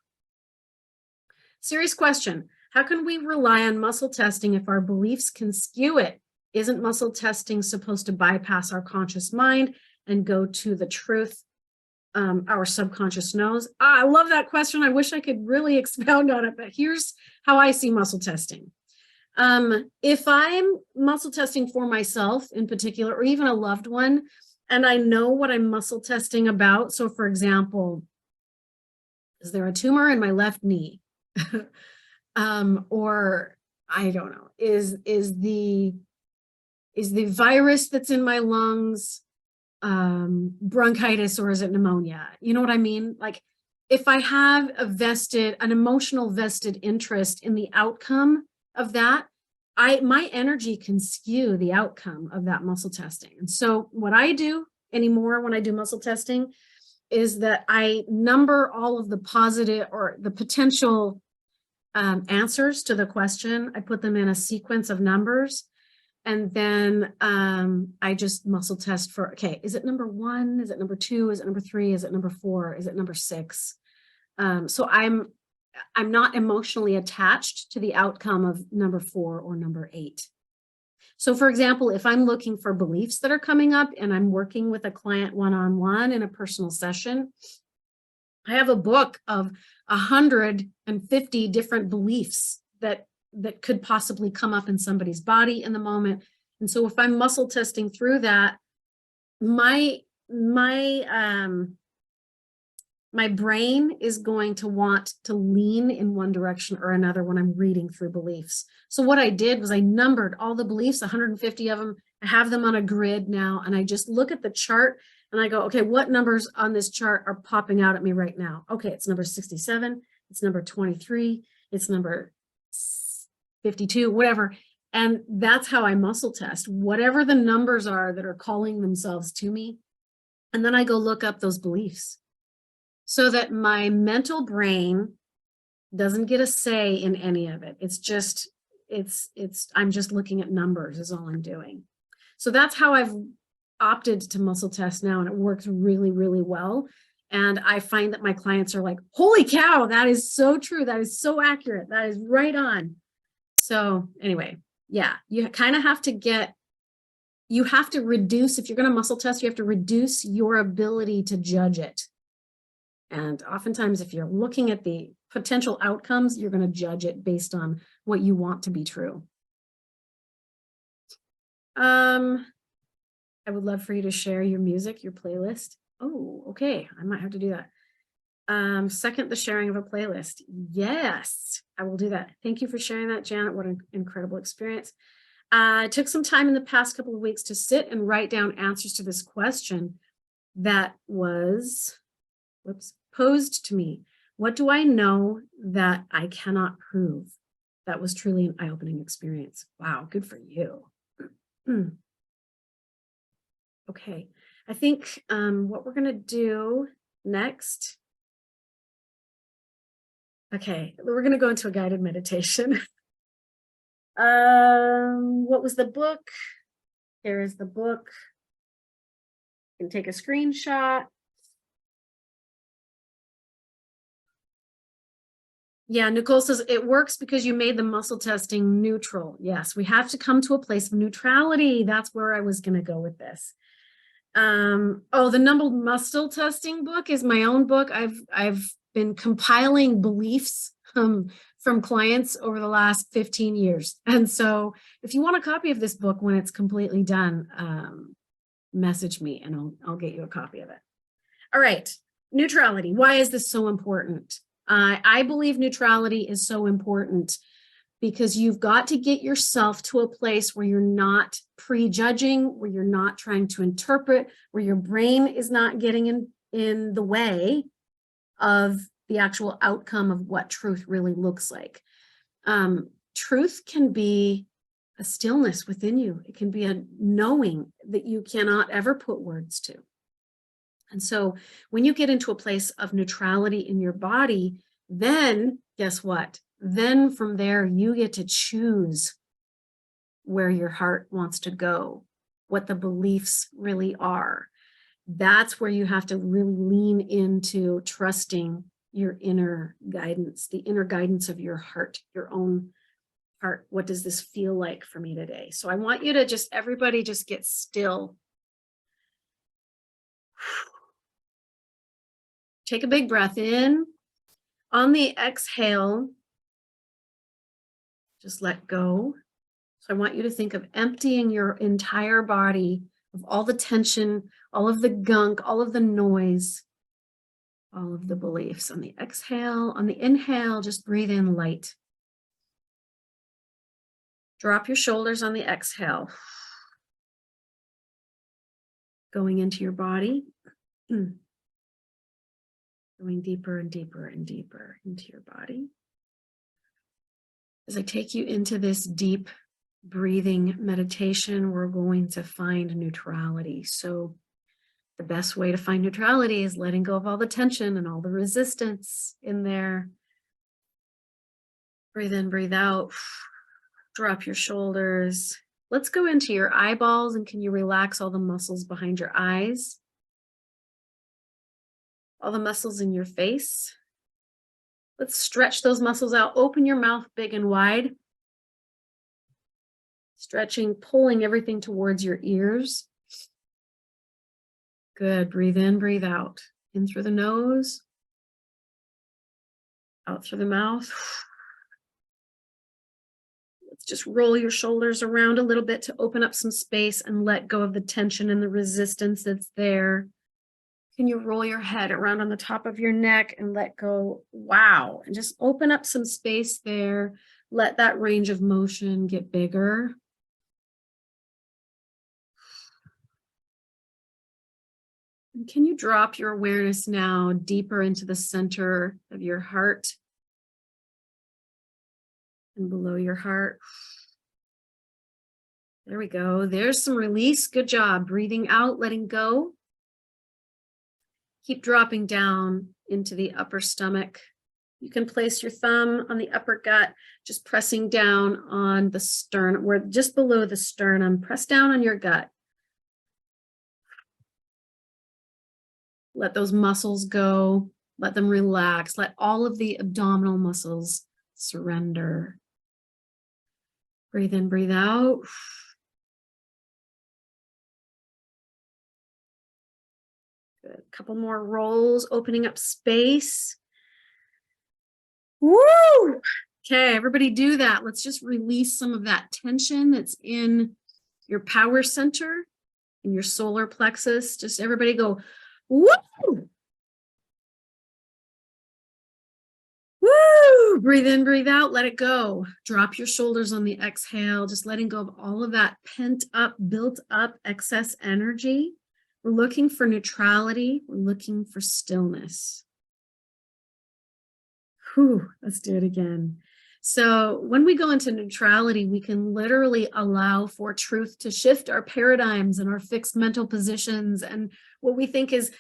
Serious question. How can we rely on muscle testing if our beliefs can skew it? Isn't muscle testing supposed to bypass our conscious mind and go to the truth our subconscious knows? I love that question. I wish I could really expound on it, but here's how I see muscle testing. If I'm muscle testing for myself in particular, or even a loved one, and I know what I'm muscle testing about. So for example, is there a tumor in my left knee? Or I don't know, is the virus that's in my lungs bronchitis, or is it pneumonia? You know what I mean? Like if I have an emotional vested interest in the outcome of that, my energy can skew the outcome of that muscle testing. And so what I do anymore when I do muscle testing is that I number all of the positive or the potential answers to the question. I put them in a sequence of numbers. And then I just muscle test for, okay, is it number 1? Is it number 2? Is it number 3? Is it number 4? Is it number 6? So I'm not emotionally attached to the outcome of number 4 or number 8. So for example, if I'm looking for beliefs that are coming up and I'm working with a client one-on-one in a personal session, I have a book of 150 different beliefs that could possibly come up in somebody's body in the moment. And so if I'm muscle testing through that, my brain is going to want to lean in one direction or another when I'm reading through beliefs. So what I did was I numbered all the beliefs, 150 of them. I have them on a grid now, and I just look at the chart and I go, okay, what numbers on this chart are popping out at me right now? Okay, it's number 67, it's number 23, it's number 52, whatever. And that's how I muscle test, whatever the numbers are that are calling themselves to me. And then I go look up those beliefs so that my mental brain doesn't get a say in any of it. It's just, I'm just looking at numbers is all I'm doing. So that's how I've opted to muscle test now, and it works really, really well. And I find that my clients are like, holy cow, that is so true. That is so accurate. That is right on. So anyway, yeah, you kind of have to you have to reduce, if you're going to muscle test, you have to reduce your ability to judge it. And oftentimes, if you're looking at the potential outcomes, you're going to judge it based on what you want to be true. I would love for you to share your music, your playlist. Oh, okay. I might have to do that. Second, the sharing of a playlist. Yes, I will do that. Thank you for sharing that, Janet. What an incredible experience. I took some time in the past couple of weeks to sit and write down answers to this question that was posed to me. What do I know that I cannot prove? That was truly an eye-opening experience. Wow, good for you. Okay, I think what we're going to do next. Okay, we're going to go into a guided meditation. What was the book? Here is the book. You can take a screenshot. Yeah, Nicole says it works because you made the muscle testing neutral. Yes, we have to come to a place of neutrality. That's where I was going to go with this. Oh, the number muscle testing book is my own book. I've been compiling beliefs from clients over the last 15 years. And so if you want a copy of this book when it's completely done, message me and I'll get you a copy of it. All right, neutrality. Why is this so important? I believe neutrality is so important because you've got to get yourself to a place where you're not prejudging, where you're not trying to interpret, where your brain is not getting in the way of the actual outcome of what truth really looks like. Truth can be a stillness within you. It can be a knowing that you cannot ever put words to. And so when you get into a place of neutrality in your body, then guess what? Then from there, you get to choose where your heart wants to go, what the beliefs really are. That's where you have to really lean into trusting your inner guidance, the inner guidance of your heart, your own heart. What does this feel like for me today? So I want you to everybody just get still. Take a big breath in. On the exhale, just let go. So I want you to think of emptying your entire body of all the tension, all of the gunk, all of the noise, all of the beliefs. On the exhale, on the inhale, just breathe in light. Drop your shoulders on the exhale. Going into your body. Going deeper and deeper and deeper into your body. As I take you into this deep breathing meditation, we're going to find neutrality. So the best way to find neutrality is letting go of all the tension and all the resistance in there. Breathe in, breathe out. Drop your shoulders. Let's go into your eyeballs, and can you relax all the muscles behind your eyes? All the muscles in your face. Let's stretch those muscles out. Open your mouth big and wide. Stretching, pulling everything towards your ears. Good. Breathe in, breathe out. In through the nose. Out through the mouth. Let's just roll your shoulders around a little bit to open up some space and let go of the tension and the resistance that's there. Can you roll your head around on the top of your neck and let go? Wow. And just open up some space there. Let that range of motion get bigger. And can you drop your awareness now deeper into the center of your heart and below your heart? There we go. There's some release. Good job. Breathing out, letting go. Keep dropping down into the upper stomach. You can place your thumb on the upper gut, just pressing down on the sternum. We're just below the sternum. Press down on your gut. Let those muscles go. Let them relax. Let all of the abdominal muscles surrender. Breathe in, breathe out. Good. A couple more rolls, opening up space. Woo! Okay, everybody do that. Let's just release some of that tension that's in your power center, in your solar plexus. Just everybody go, woo! Woo! Breathe in, breathe out, let it go. Drop your shoulders on the exhale, just letting go of all of that pent up, built up excess energy. We're looking for neutrality. We're looking for stillness. Whew, let's do it again. So when we go into neutrality, we can literally allow for truth to shift our paradigms and our fixed mental positions and what we think is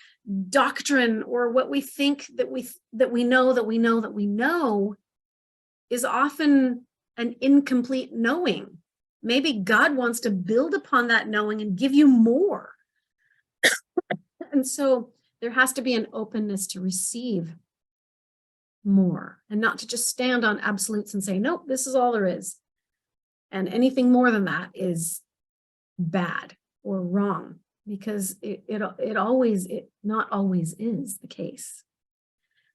doctrine, or what we think that we know is often an incomplete knowing. Maybe God wants to build upon that knowing and give you more. And so there has to be an openness to receive more and not to just stand on absolutes and say, nope, this is all there is. And anything more than that is bad or wrong, because it not always is the case.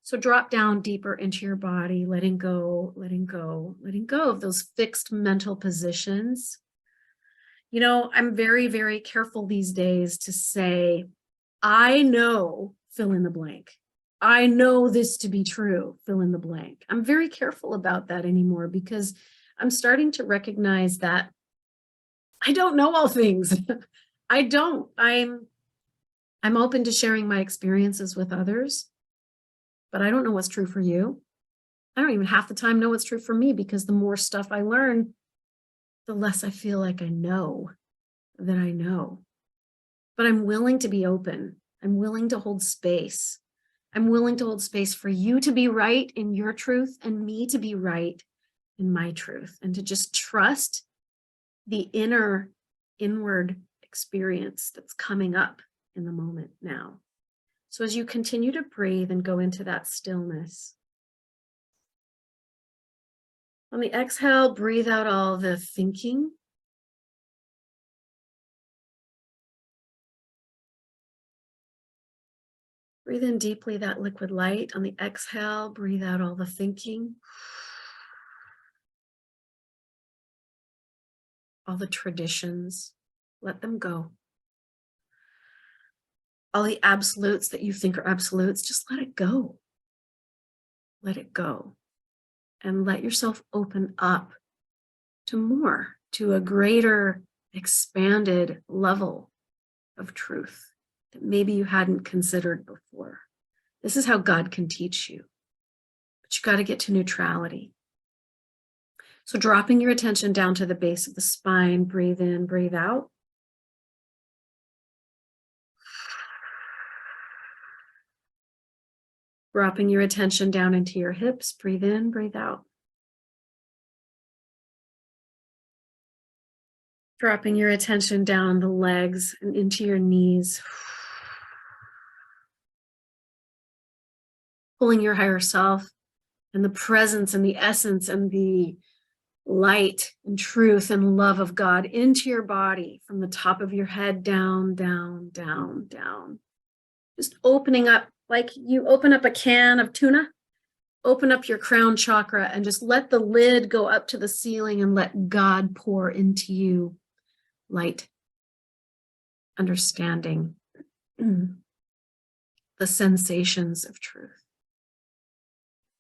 So drop down deeper into your body, letting go of those fixed mental positions. You know, I'm very, very careful these days to say, I know, fill in the blank. I know this to be true, fill in the blank. I'm very careful about that anymore, because I'm starting to recognize that I don't know all things. I don't. I'm open to sharing my experiences with others, but I don't know what's true for you. I don't even half the time know what's true for me, because the more stuff I learn, the less I feel like I know that I know. But I'm willing to be open. I'm willing to hold space. I'm willing to hold space for you to be right in your truth and me to be right in my truth, and to just trust the inward experience that's coming up in the moment now. So as you continue to breathe and go into that stillness, on the exhale, breathe out all the thinking. Breathe in deeply that liquid light. On the exhale, breathe out all the thinking. All the traditions, let them go. All the absolutes that you think are absolutes, just let it go. Let it go. And let yourself open up to more, to a greater, expanded level of truth that maybe you hadn't considered before. This is how God can teach you. But you got to get to neutrality. So dropping your attention down to the base of the spine, breathe in, breathe out. Dropping your attention down into your hips, breathe in, breathe out. Dropping your attention down the legs and into your knees. Pulling your higher self and the presence and the essence and the light and truth and love of God into your body from the top of your head down, down, down, down. Just opening up like you open up a can of tuna. Open up your crown chakra and just let the lid go up to the ceiling and let God pour into you light, understanding, the sensations of truth.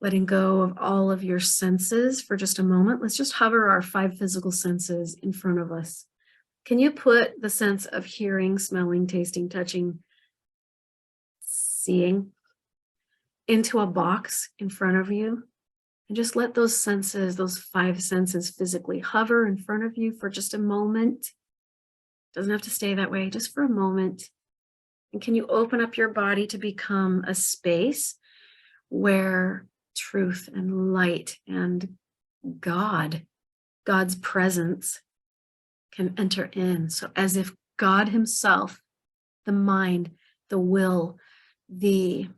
Letting go of all of your senses for just a moment. Let's just hover our 5 physical senses in front of us. Can you put the sense of hearing, smelling, tasting, touching, seeing into a box in front of you? And just let those senses, those 5 senses physically hover in front of you for just a moment. Doesn't have to stay that way, just for a moment. And can you open up your body to become a space where truth and light and God's presence can enter in? So as if God himself, the mind, the will, the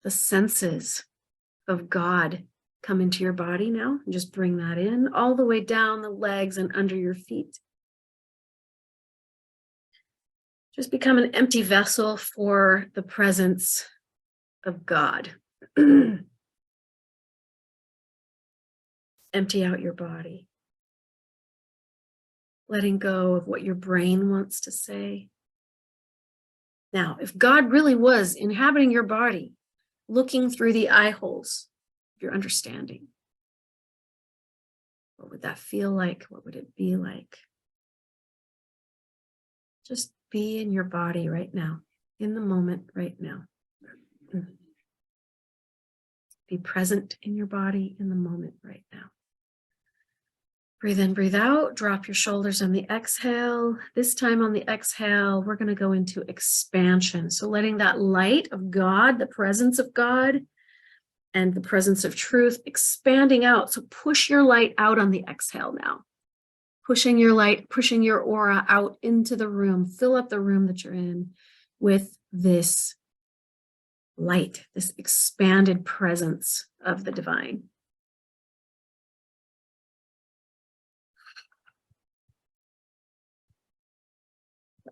senses of God come into your body now, and just bring that in all the way down the legs and under your feet. Just become an empty vessel for the presence of God. Empty out your body. Letting go of what your brain wants to say. Now, if God really was inhabiting your body, looking through the eye holes of your understanding, what would that feel like? What would it be like? Just be in your body right now, in the moment right now. Be present in your body in the moment right now. Breathe in, breathe out, drop your shoulders on the exhale. This time on the exhale, we're going to go into expansion. So letting that light of God, the presence of God, and the presence of truth expanding out. So push your light out on the exhale now. Pushing your light, pushing your aura out into the room. Fill up the room that you're in with this light, this expanded presence of the divine.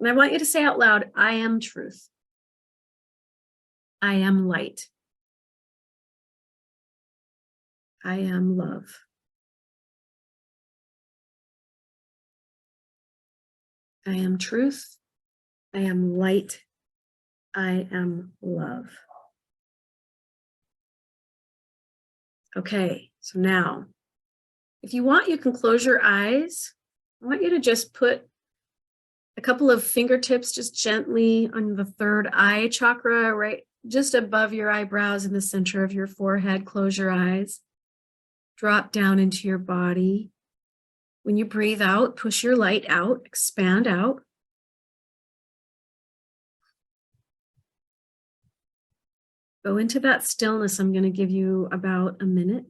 And I want you to say out loud, I am truth. I am light. I am love. I am truth. I am light. I am love. Okay, so now, if you want, you can close your eyes. I want you to just put a couple of fingertips just gently on the third eye chakra, right just above your eyebrows in the center of your forehead. Close your eyes. Drop down into your body. When you breathe out, push your light out, expand out. Go into that stillness. I'm going to give you about a minute.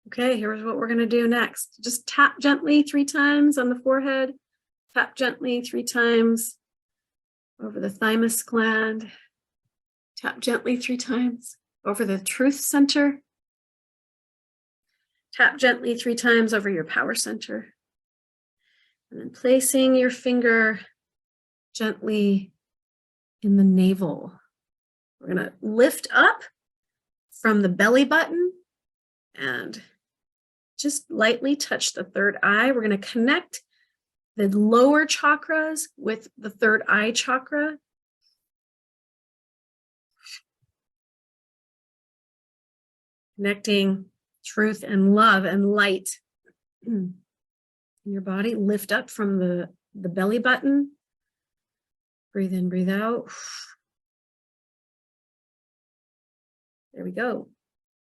Okay, here's what we're going to do next. Just tap gently 3 times on the forehead. Tap gently 3 times over the thymus gland. Tap gently 3 times over the truth center. Tap gently 3 times over your power center. And then placing your finger gently in the navel. We're going to lift up from the belly button and just lightly touch the third eye. We're going to connect the lower chakras with the third eye chakra. Connecting truth and love and light in your body. Lift up from the belly button. Breathe in, breathe out. There we go.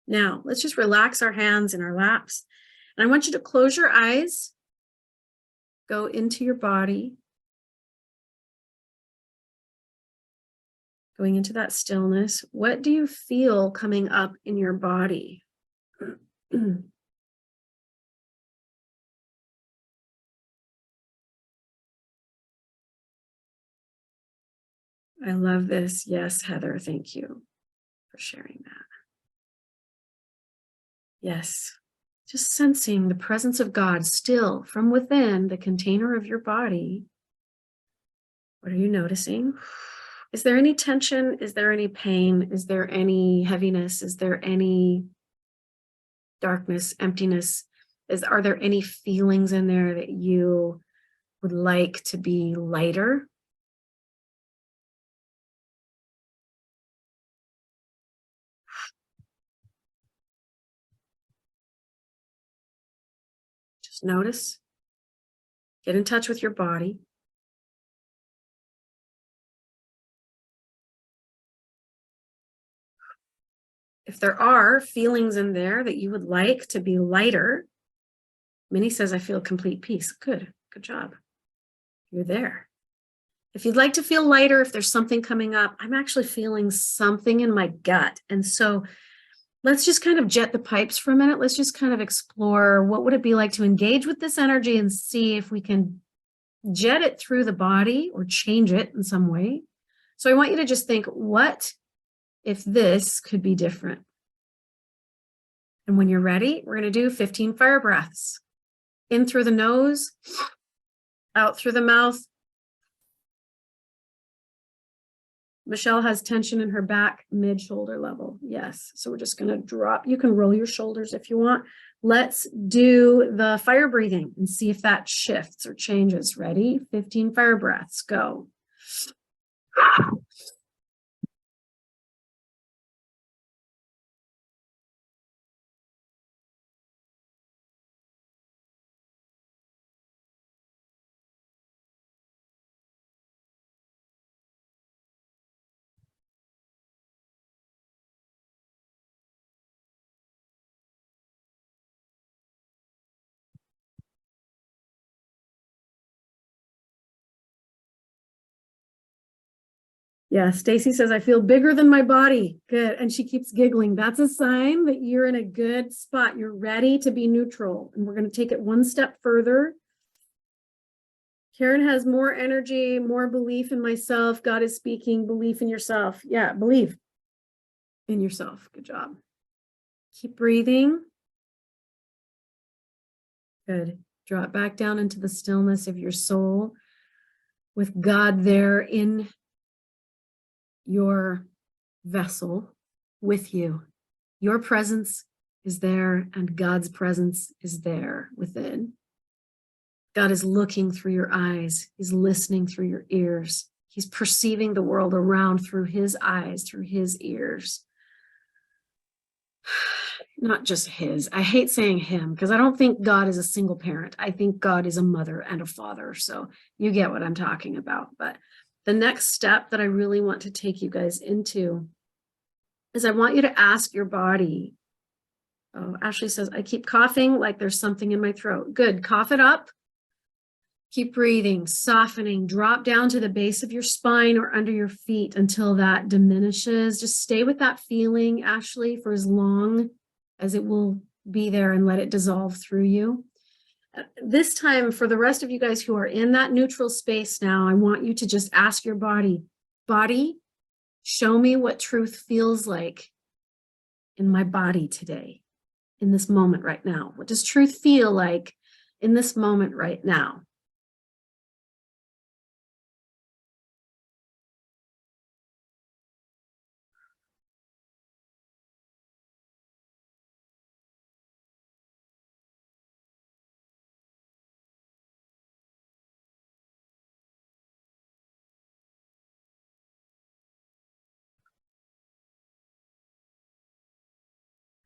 Now, let's just relax our hands in our laps. And I want you to close your eyes, go into your body, going into that stillness. What do you feel coming up in your body? I love this. Yes, Heather, thank you for sharing that. Yes, just sensing the presence of God still from within the container of your body. What are you noticing? Is there any tension? Is there any pain? Is there any heaviness? Is there any darkness, emptiness? Are there any feelings in there that you would like to be lighter? Just notice. Get in touch with your body. If there are feelings in there that you would like to be lighter, Minnie says, I feel complete peace. Good job. You're there. If you'd like to feel lighter, if there's something coming up, I'm actually feeling something in my gut. And so let's just kind of jet the pipes for a minute. Let's just kind of explore what would it be like to engage with this energy and see if we can jet it through the body or change it in some way. So I want you to just think, what if this could be different? And when you're ready, we're going to do 15 fire breaths. In through the nose, out through the mouth. Michelle has tension in her back, mid-shoulder level. Yes. So we're just going to drop. You can roll your shoulders if you want. Let's do the fire breathing and see if that shifts or changes. Ready? 15 fire breaths. Go. Yeah, Stacy says, I feel bigger than my body. Good. And she keeps giggling. That's a sign that you're in a good spot. You're ready to be neutral. And we're going to take it one step further. Karen has more energy, more belief in myself. God is speaking, belief in yourself. Yeah, believe in yourself. Good job. Keep breathing. Good. Drop back down into the stillness of your soul with God there in your vessel with you. Your presence is there and God's presence is there within. God is looking through your eyes. He's listening through your ears. He's perceiving the world around through his eyes, through his ears. Not just his. I hate saying him because I don't think God is a single parent. I think God is a mother and a father. So you get what I'm talking about. But the next step that I really want to take you guys into is I want you to ask your body. Oh, Ashley says, I keep coughing like there's something in my throat. Good. Cough it up. Keep breathing, softening, drop down to the base of your spine or under your feet until that diminishes. Just stay with that feeling, Ashley, for as long as it will be there and let it dissolve through you. This time, for the rest of you guys who are in that neutral space now, I want you to just ask your body, show me what truth feels like in my body today, in this moment right now. What does truth feel like in this moment right now?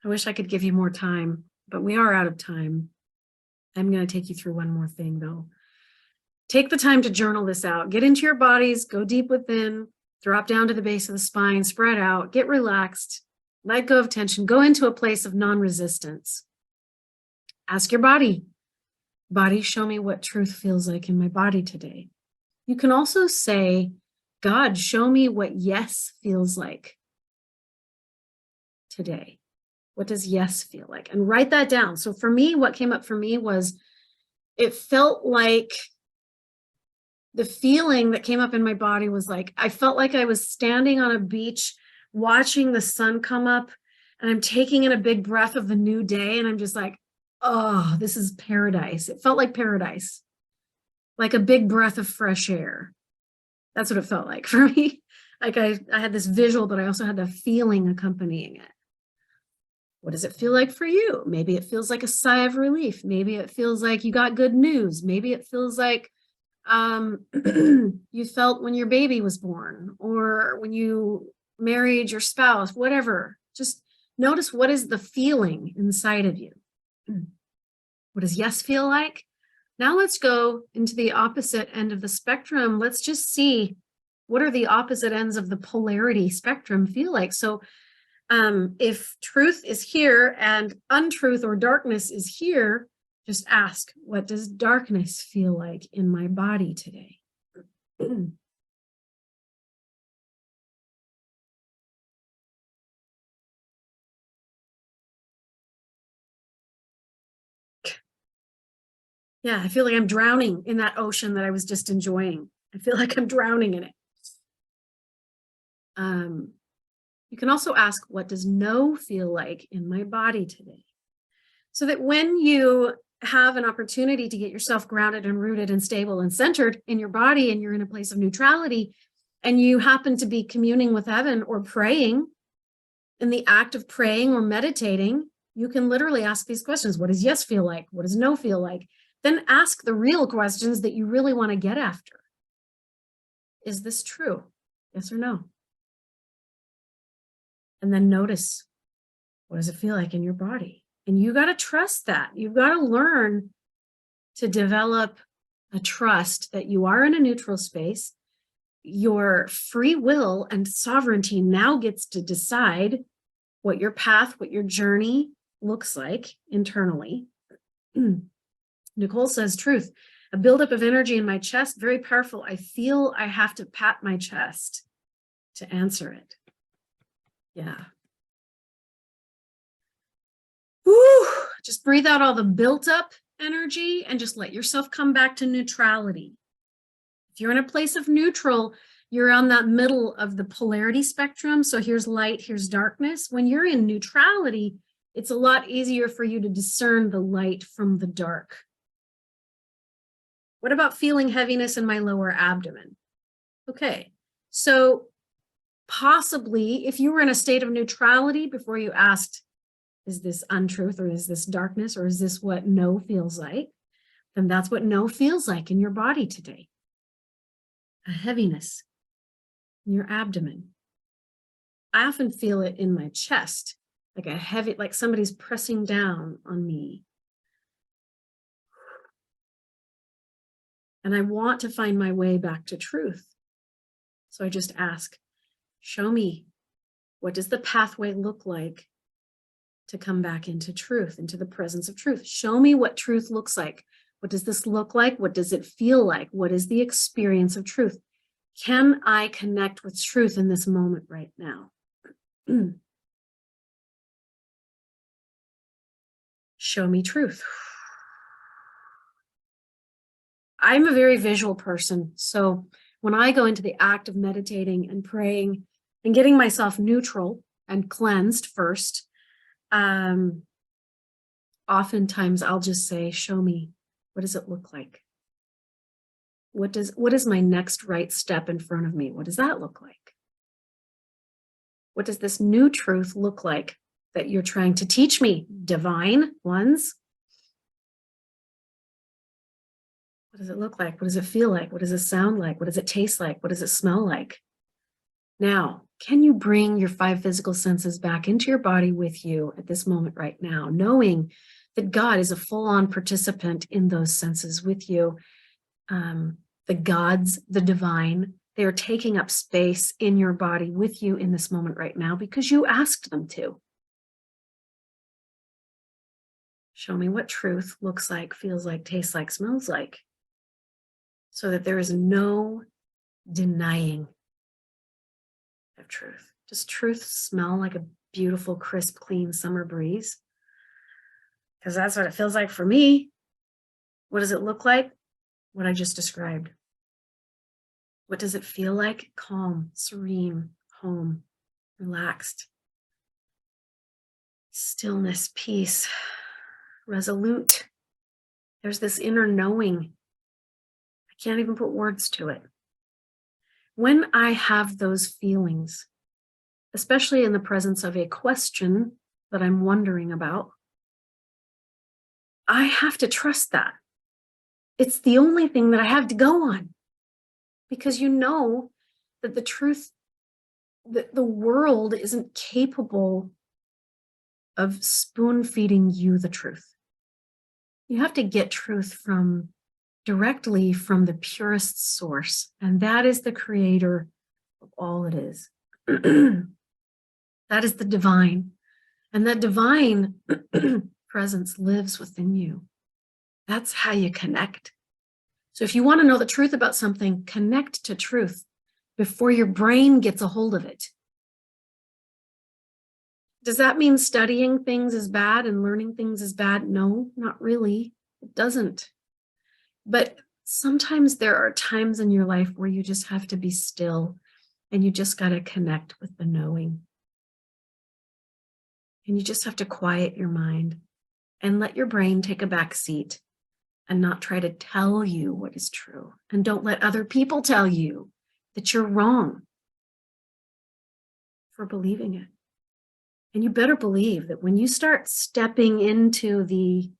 I wish I could give you more time, but we are out of time. I'm going to take you through one more thing though. Take the time to journal this out. Get into your bodies, go deep within, drop down to the base of the spine, spread out, get relaxed, let go of tension, go into a place of non-resistance. Ask your body, show me what truth feels like in my body today. You can also say, God, show me what yes feels like today. What does yes feel like? And write that down. So for me, what came up for me was, it felt like the feeling that came up in my body was like, I felt like I was standing on a beach, watching the sun come up, and I'm taking in a big breath of the new day. And I'm just like, oh, this is paradise. It felt like paradise, like a big breath of fresh air. That's what it felt like for me. Like I had this visual, but I also had the feeling accompanying it. What does it feel like for you? Maybe it feels like a sigh of relief. Maybe it feels like you got good news. Maybe it feels like you felt when your baby was born, or when you married your spouse, whatever. Just notice, what is the feeling inside of you? What does yes feel like? Now let's go into the opposite end of the spectrum. Let's just see, what are the opposite ends of the polarity spectrum feel like? So if truth is here and untruth or darkness is here, just ask, what does darkness feel like in my body today? Yeah, I feel like I'm drowning in that ocean that I was just enjoying. I feel like I'm drowning in it. You can also ask, what does no feel like in my body today? So that when you have an opportunity to get yourself grounded and rooted and stable and centered in your body, and you're in a place of neutrality, and you happen to be communing with heaven or praying, in the act of praying or meditating, you can literally ask these questions. What does yes feel like? What does no feel like? Then ask the real questions that you really want to get after. Is this true? Yes or no? And then notice, what does it feel like in your body? And you got to trust that. You've got to learn to develop a trust that you are in a neutral space. Your free will and sovereignty now gets to decide what your path, what your journey looks like internally. Nicole says, truth, a buildup of energy in my chest, very powerful. I feel I have to pat my chest to answer it. Yeah. Woo! Just breathe out all the built up energy and just let yourself come back to neutrality. If you're in a place of neutral, you're on that middle of the polarity spectrum. So here's light, here's darkness. When you're in neutrality, it's a lot easier for you to discern the light from the dark. What about feeling heaviness in my lower abdomen? Okay, so possibly if you were in a state of neutrality before you asked, is this untruth, or is this darkness, or is this what no feels like? Then that's what no feels like in your body today. A heaviness in your abdomen. I often feel it in my chest, like a heavy, like somebody's pressing down on me. And I want to find my way back to truth. So I just ask, show me, what does the pathway look like to come back into truth, into the presence of truth? Show me what truth looks like. What does this look like? What does it feel like? What is the experience of truth? Can I connect with truth in this moment right now? Show me truth. I'm a very visual person. So when I go into the act of meditating and praying and getting myself neutral and cleansed first, oftentimes I'll just say, show me, what does it look like? What is my next right step in front of me? What does that look like? What does this new truth look like that you're trying to teach me, divine ones? What does it look like? What does it feel like? What does it sound like? What does it taste like? What does it smell like? Now, Can you bring your 5 physical senses back into your body with you at this moment right now, knowing that God is a full-on participant in those senses with you? The gods, the divine, they are taking up space in your body with you in this moment right now because you asked them to. Show me what truth looks like, feels like, tastes like, smells like, so that there is no denying of truth. Does truth smell like a beautiful, crisp, clean summer breeze? Because that's what it feels like for me. What does it look like? What I just described. What does it feel like? Calm, serene, home, relaxed. Stillness, peace, resolute. There's this inner knowing. I can't even put words to it. When I have those feelings, especially in the presence of a question that I'm wondering about, I have to trust that. It's the only thing that I have to go on, because you know that the truth, that the world isn't capable of spoon feeding you the truth. You have to get truth directly from the purest source, and that is the creator of all it is. That is the divine, and that divine presence lives within you. That's how you connect. So if you want to know the truth about something, connect to truth before your brain gets a hold of it. Does that mean studying things is bad and learning things is bad? No, not really. It doesn't. But sometimes there are times in your life where you just have to be still and you just got to connect with the knowing. And you just have to quiet your mind and let your brain take a back seat and not try to tell you what is true. And don't let other people tell you that you're wrong for believing it. And you better believe that when you start stepping into the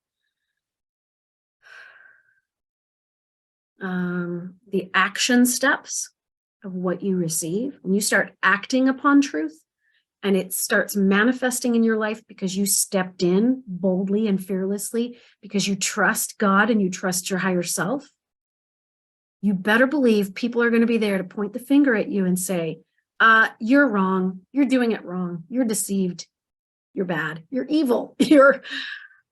action steps of what you receive, when you start acting upon truth and it starts manifesting in your life because you stepped in boldly and fearlessly, because you trust God and you trust your higher self, you better believe people are going to be there to point the finger at you and say, you're wrong. You're doing it wrong. You're deceived. You're bad. You're evil.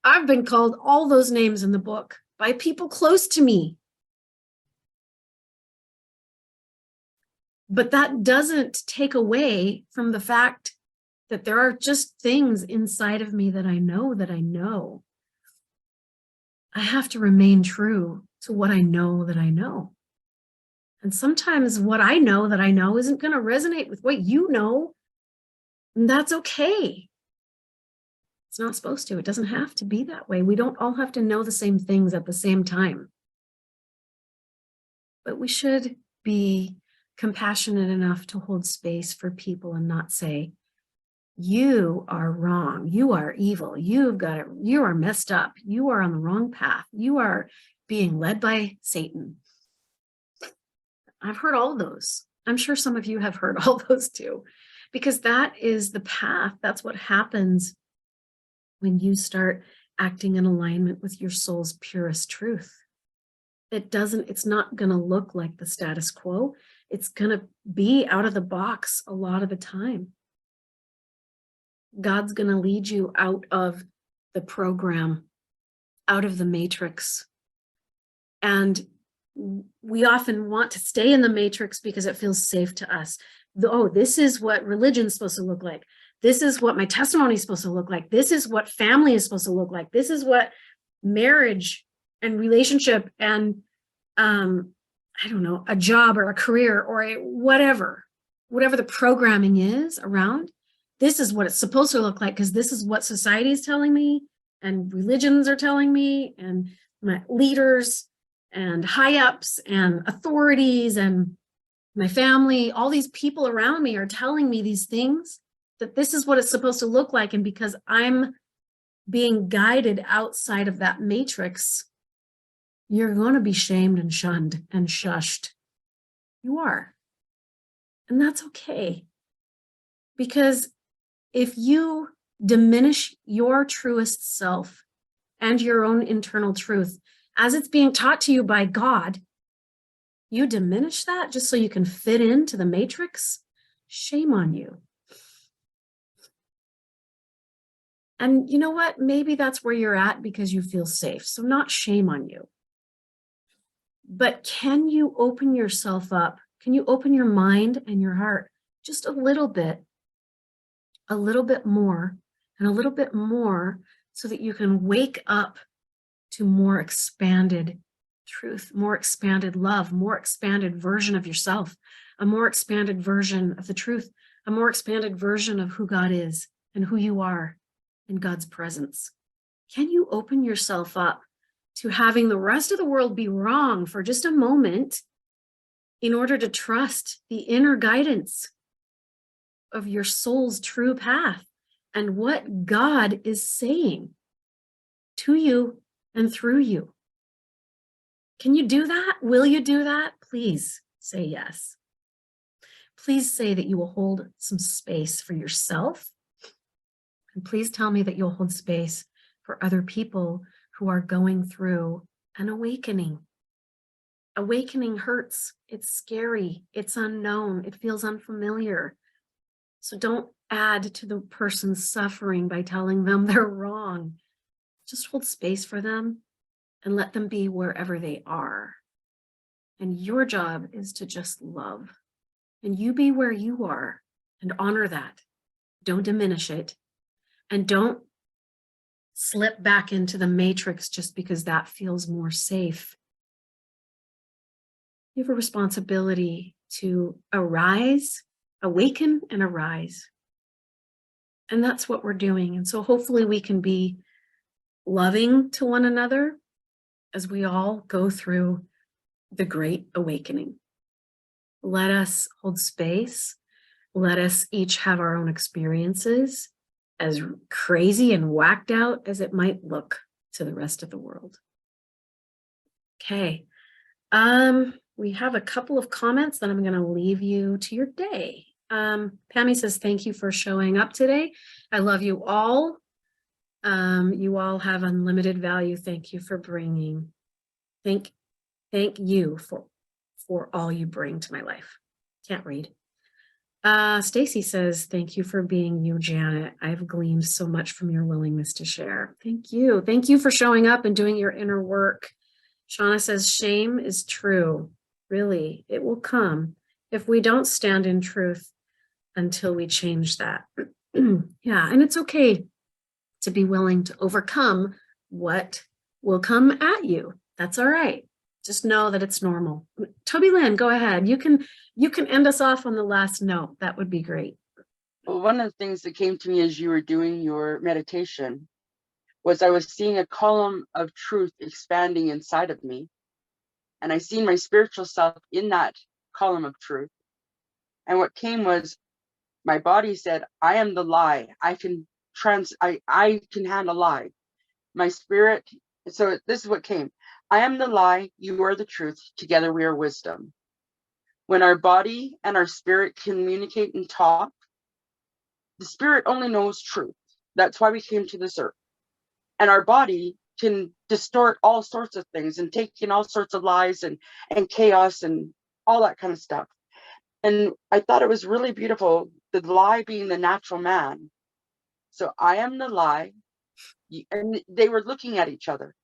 I've been called all those names in the book by people close to me. But that doesn't take away from the fact that there are just things inside of me that I know that I know. I have to remain true to what I know that I know. And sometimes what I know that I know isn't going to resonate with what you know. And that's okay. It's not supposed to. It doesn't have to be that way. We don't all have to know the same things at the same time. But we should be compassionate enough to hold space for people and not say, you are wrong, you are evil, you are messed up, you are on the wrong path, you are being led by Satan. I've heard all those. I'm sure some of you have heard all those too, because that is the path. That's what happens when you start acting in alignment with your soul's purest truth. It's not going to look like the status quo. It's going to be out of the box a lot of the time. God's going to lead you out of the program, out of the matrix. And we often want to stay in the matrix because it feels safe to us. Oh, this is what religion's supposed to look like. This is what my testimony is supposed to look like. This is what family is supposed to look like. This is what marriage and relationship and I don't know, a job or a career or whatever the programming is around. This is what it's supposed to look like because this is what society is telling me and religions are telling me and my leaders and high ups and authorities and my family, all these people around me are telling me these things, that this is what it's supposed to look like. And because I'm being guided outside of that matrix, you're going to be shamed and shunned and shushed. You are. And that's okay. Because if you diminish your truest self and your own internal truth as it's being taught to you by God, you diminish that just so you can fit into the matrix, shame on you. And you know what? Maybe that's where you're at because you feel safe. So not shame on you. But can you open yourself up? Can you open your mind and your heart just a little bit more, and a little bit more, so that you can wake up to more expanded truth, more expanded love, more expanded version of yourself, a more expanded version of the truth, a more expanded version of who God is and who you are in God's presence? Can you open yourself up to having the rest of the world be wrong for just a moment in order to trust the inner guidance of your soul's true path and what God is saying to you and through you? Can you do that? Will you do that? Please say yes. Please say that you will hold some space for yourself. And please tell me that you'll hold space for other people who are going through an awakening. Awakening hurts. It's scary. It's unknown. It feels unfamiliar. So don't add to the person's suffering by telling them they're wrong. Just hold space for them and let them be wherever they are. And your job is to just love. And you be where you are and honor that. Don't diminish it. And don't slip back into the matrix just because that feels more safe. You have a responsibility to arise, awaken and arise. And that's what we're doing. And so hopefully we can be loving to one another as we all go through the great awakening. Let us hold space. Let us each have our own experiences, as crazy and whacked out as it might look to the rest of the world. Okay. We have a couple of comments that I'm going to leave you to your day. Pammy says, thank you for showing up today. I love you all. You all have unlimited value. Thank you for bringing. Thank you for all you bring to my life. Can't read. Stacy says, thank you for being you, Janet. I've gleaned so much from your willingness to share. Thank you. Thank you for showing up and doing your inner work. Shauna says, shame is true. Really, it will come if we don't stand in truth until we change that. Yeah, and it's okay to be willing to overcome what will come at you. That's all right. Just know that it's normal. Toby Lynn, go ahead. You can end us off on the last note. That would be great. Well, one of the things that came to me as you were doing your meditation was I was seeing a column of truth expanding inside of me. And I seen my spiritual self in that column of truth. And what came was my body said, I am the lie. I can handle lie. My spirit. So this is what came. I am the lie. You are the truth. Together we are wisdom. When our body and our spirit communicate and talk, the spirit only knows truth. That's why we came to this earth. And our body can distort all sorts of things and take in all sorts of lies and chaos and all that kind of stuff. And I thought it was really beautiful, the lie being the natural man. So I am the lie. And they were looking at each other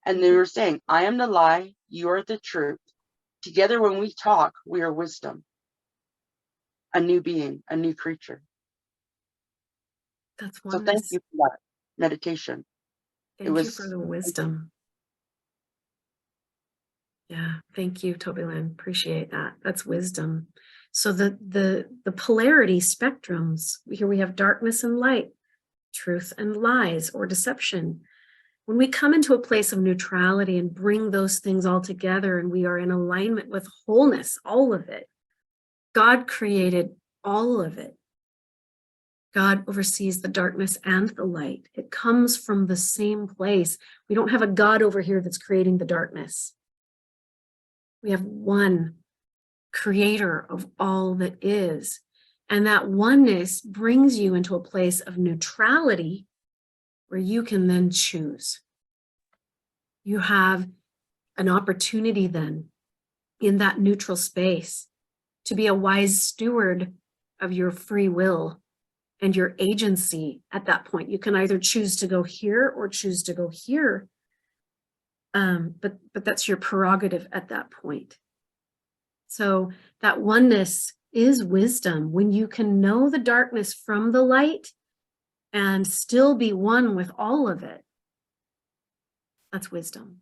and they were saying, I am the lie, you are the truth. Together when we talk, we are wisdom. A new being, a new creature. That's So oneness. thank you for that meditation. Thank you for the wisdom. Yeah, thank you, Toby Lynn. Appreciate that. That's wisdom. So the polarity spectrums, here we have darkness and light, truth and lies or deception. When we come into a place of neutrality and bring those things all together and we are in alignment with wholeness, all of it, God created all of it. God oversees the darkness and the light. It comes from the same place. We don't have a God over here that's creating the darkness. We have one creator of all that is. And that oneness brings you into a place of neutrality where you can then choose. You have an opportunity then in that neutral space to be a wise steward of your free will and your agency at that point. You can either choose to go here or choose to go here. But that's your prerogative at that point. So that oneness is wisdom, when you can know the darkness from the light and still be one with all of it. That's wisdom.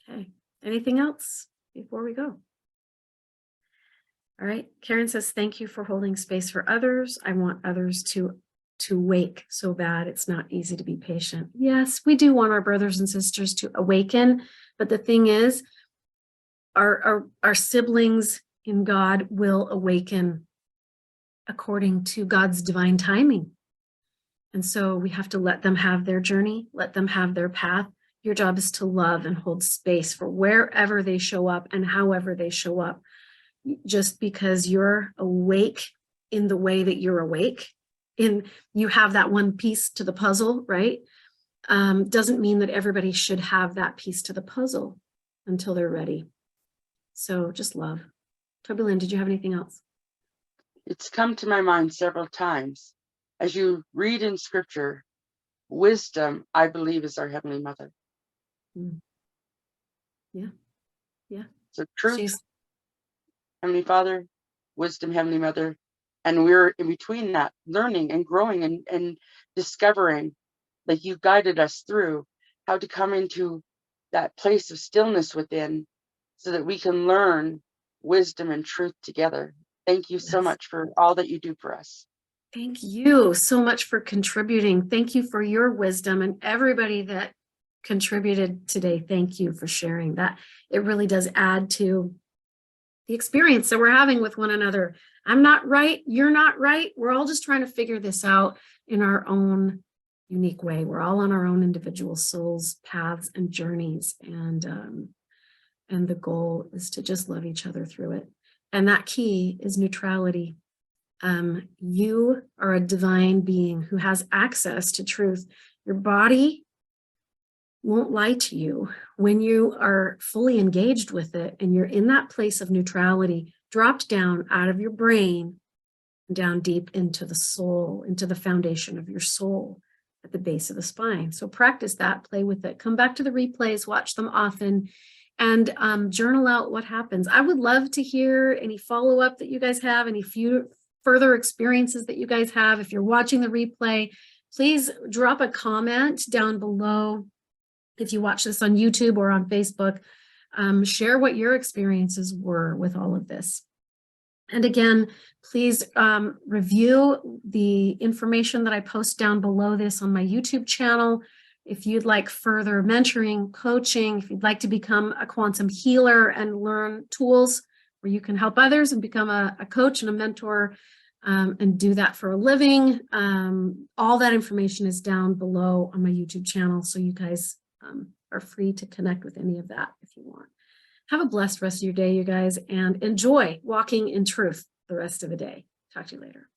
Okay, anything else before we go? All right, Karen says, thank you for holding space for others. I want others to wake so bad. It's not easy to be patient. Yes, we do want our brothers and sisters to awaken. But the thing is, our siblings in God will awaken according to God's divine timing. And so we have to let them have their journey, let them have their path. Your job is to love and hold space for wherever they show up and however they show up. Just because you're awake in the way that you're awake, you have that one piece to the puzzle, right? Doesn't mean that everybody should have that piece to the puzzle until they're ready. So just love. Toby Lynn, did you have anything else? It's come to my mind several times. As you read in scripture, wisdom, I believe, is our Heavenly Mother. Yeah. Yeah. So truth, Heavenly Father, wisdom, Heavenly Mother. And we're in between that, learning and growing and discovering, like you guided us through, how to come into that place of stillness within so that we can learn wisdom and truth together. Thank you so much for all that you do for us. Thank you so much for contributing. Thank you for your wisdom, and everybody that contributed today. Thank you for sharing that. It really does add to the experience that we're having with one another. I'm not right. You're not right. We're all just trying to figure this out in our own unique way. We're all on our own individual souls, paths, and journeys. And the goal is to just love each other through it. And that key is neutrality. You are a divine being who has access to truth. Your body won't lie to you when you are fully engaged with it and you're in that place of neutrality, dropped down out of your brain, down deep into the soul, into the foundation of your soul at the base of the spine. So practice that, play with it, come back to the replays, watch them often, and journal out what happens. I would love to hear any follow-up that you guys have, any further experiences that you guys have. If you're watching the replay, please drop a comment down below. If you watch this on YouTube or on Facebook, share what your experiences were with all of this. And again, please review the information that I post down below this on my YouTube channel. If you'd like further mentoring, coaching, if you'd like to become a quantum healer and learn tools where you can help others and become a coach and a mentor and do that for a living, all that information is down below on my YouTube channel. So you guys are free to connect with any of that if you want. Have a blessed rest of your day, you guys, and enjoy walking in truth the rest of the day. Talk to you later.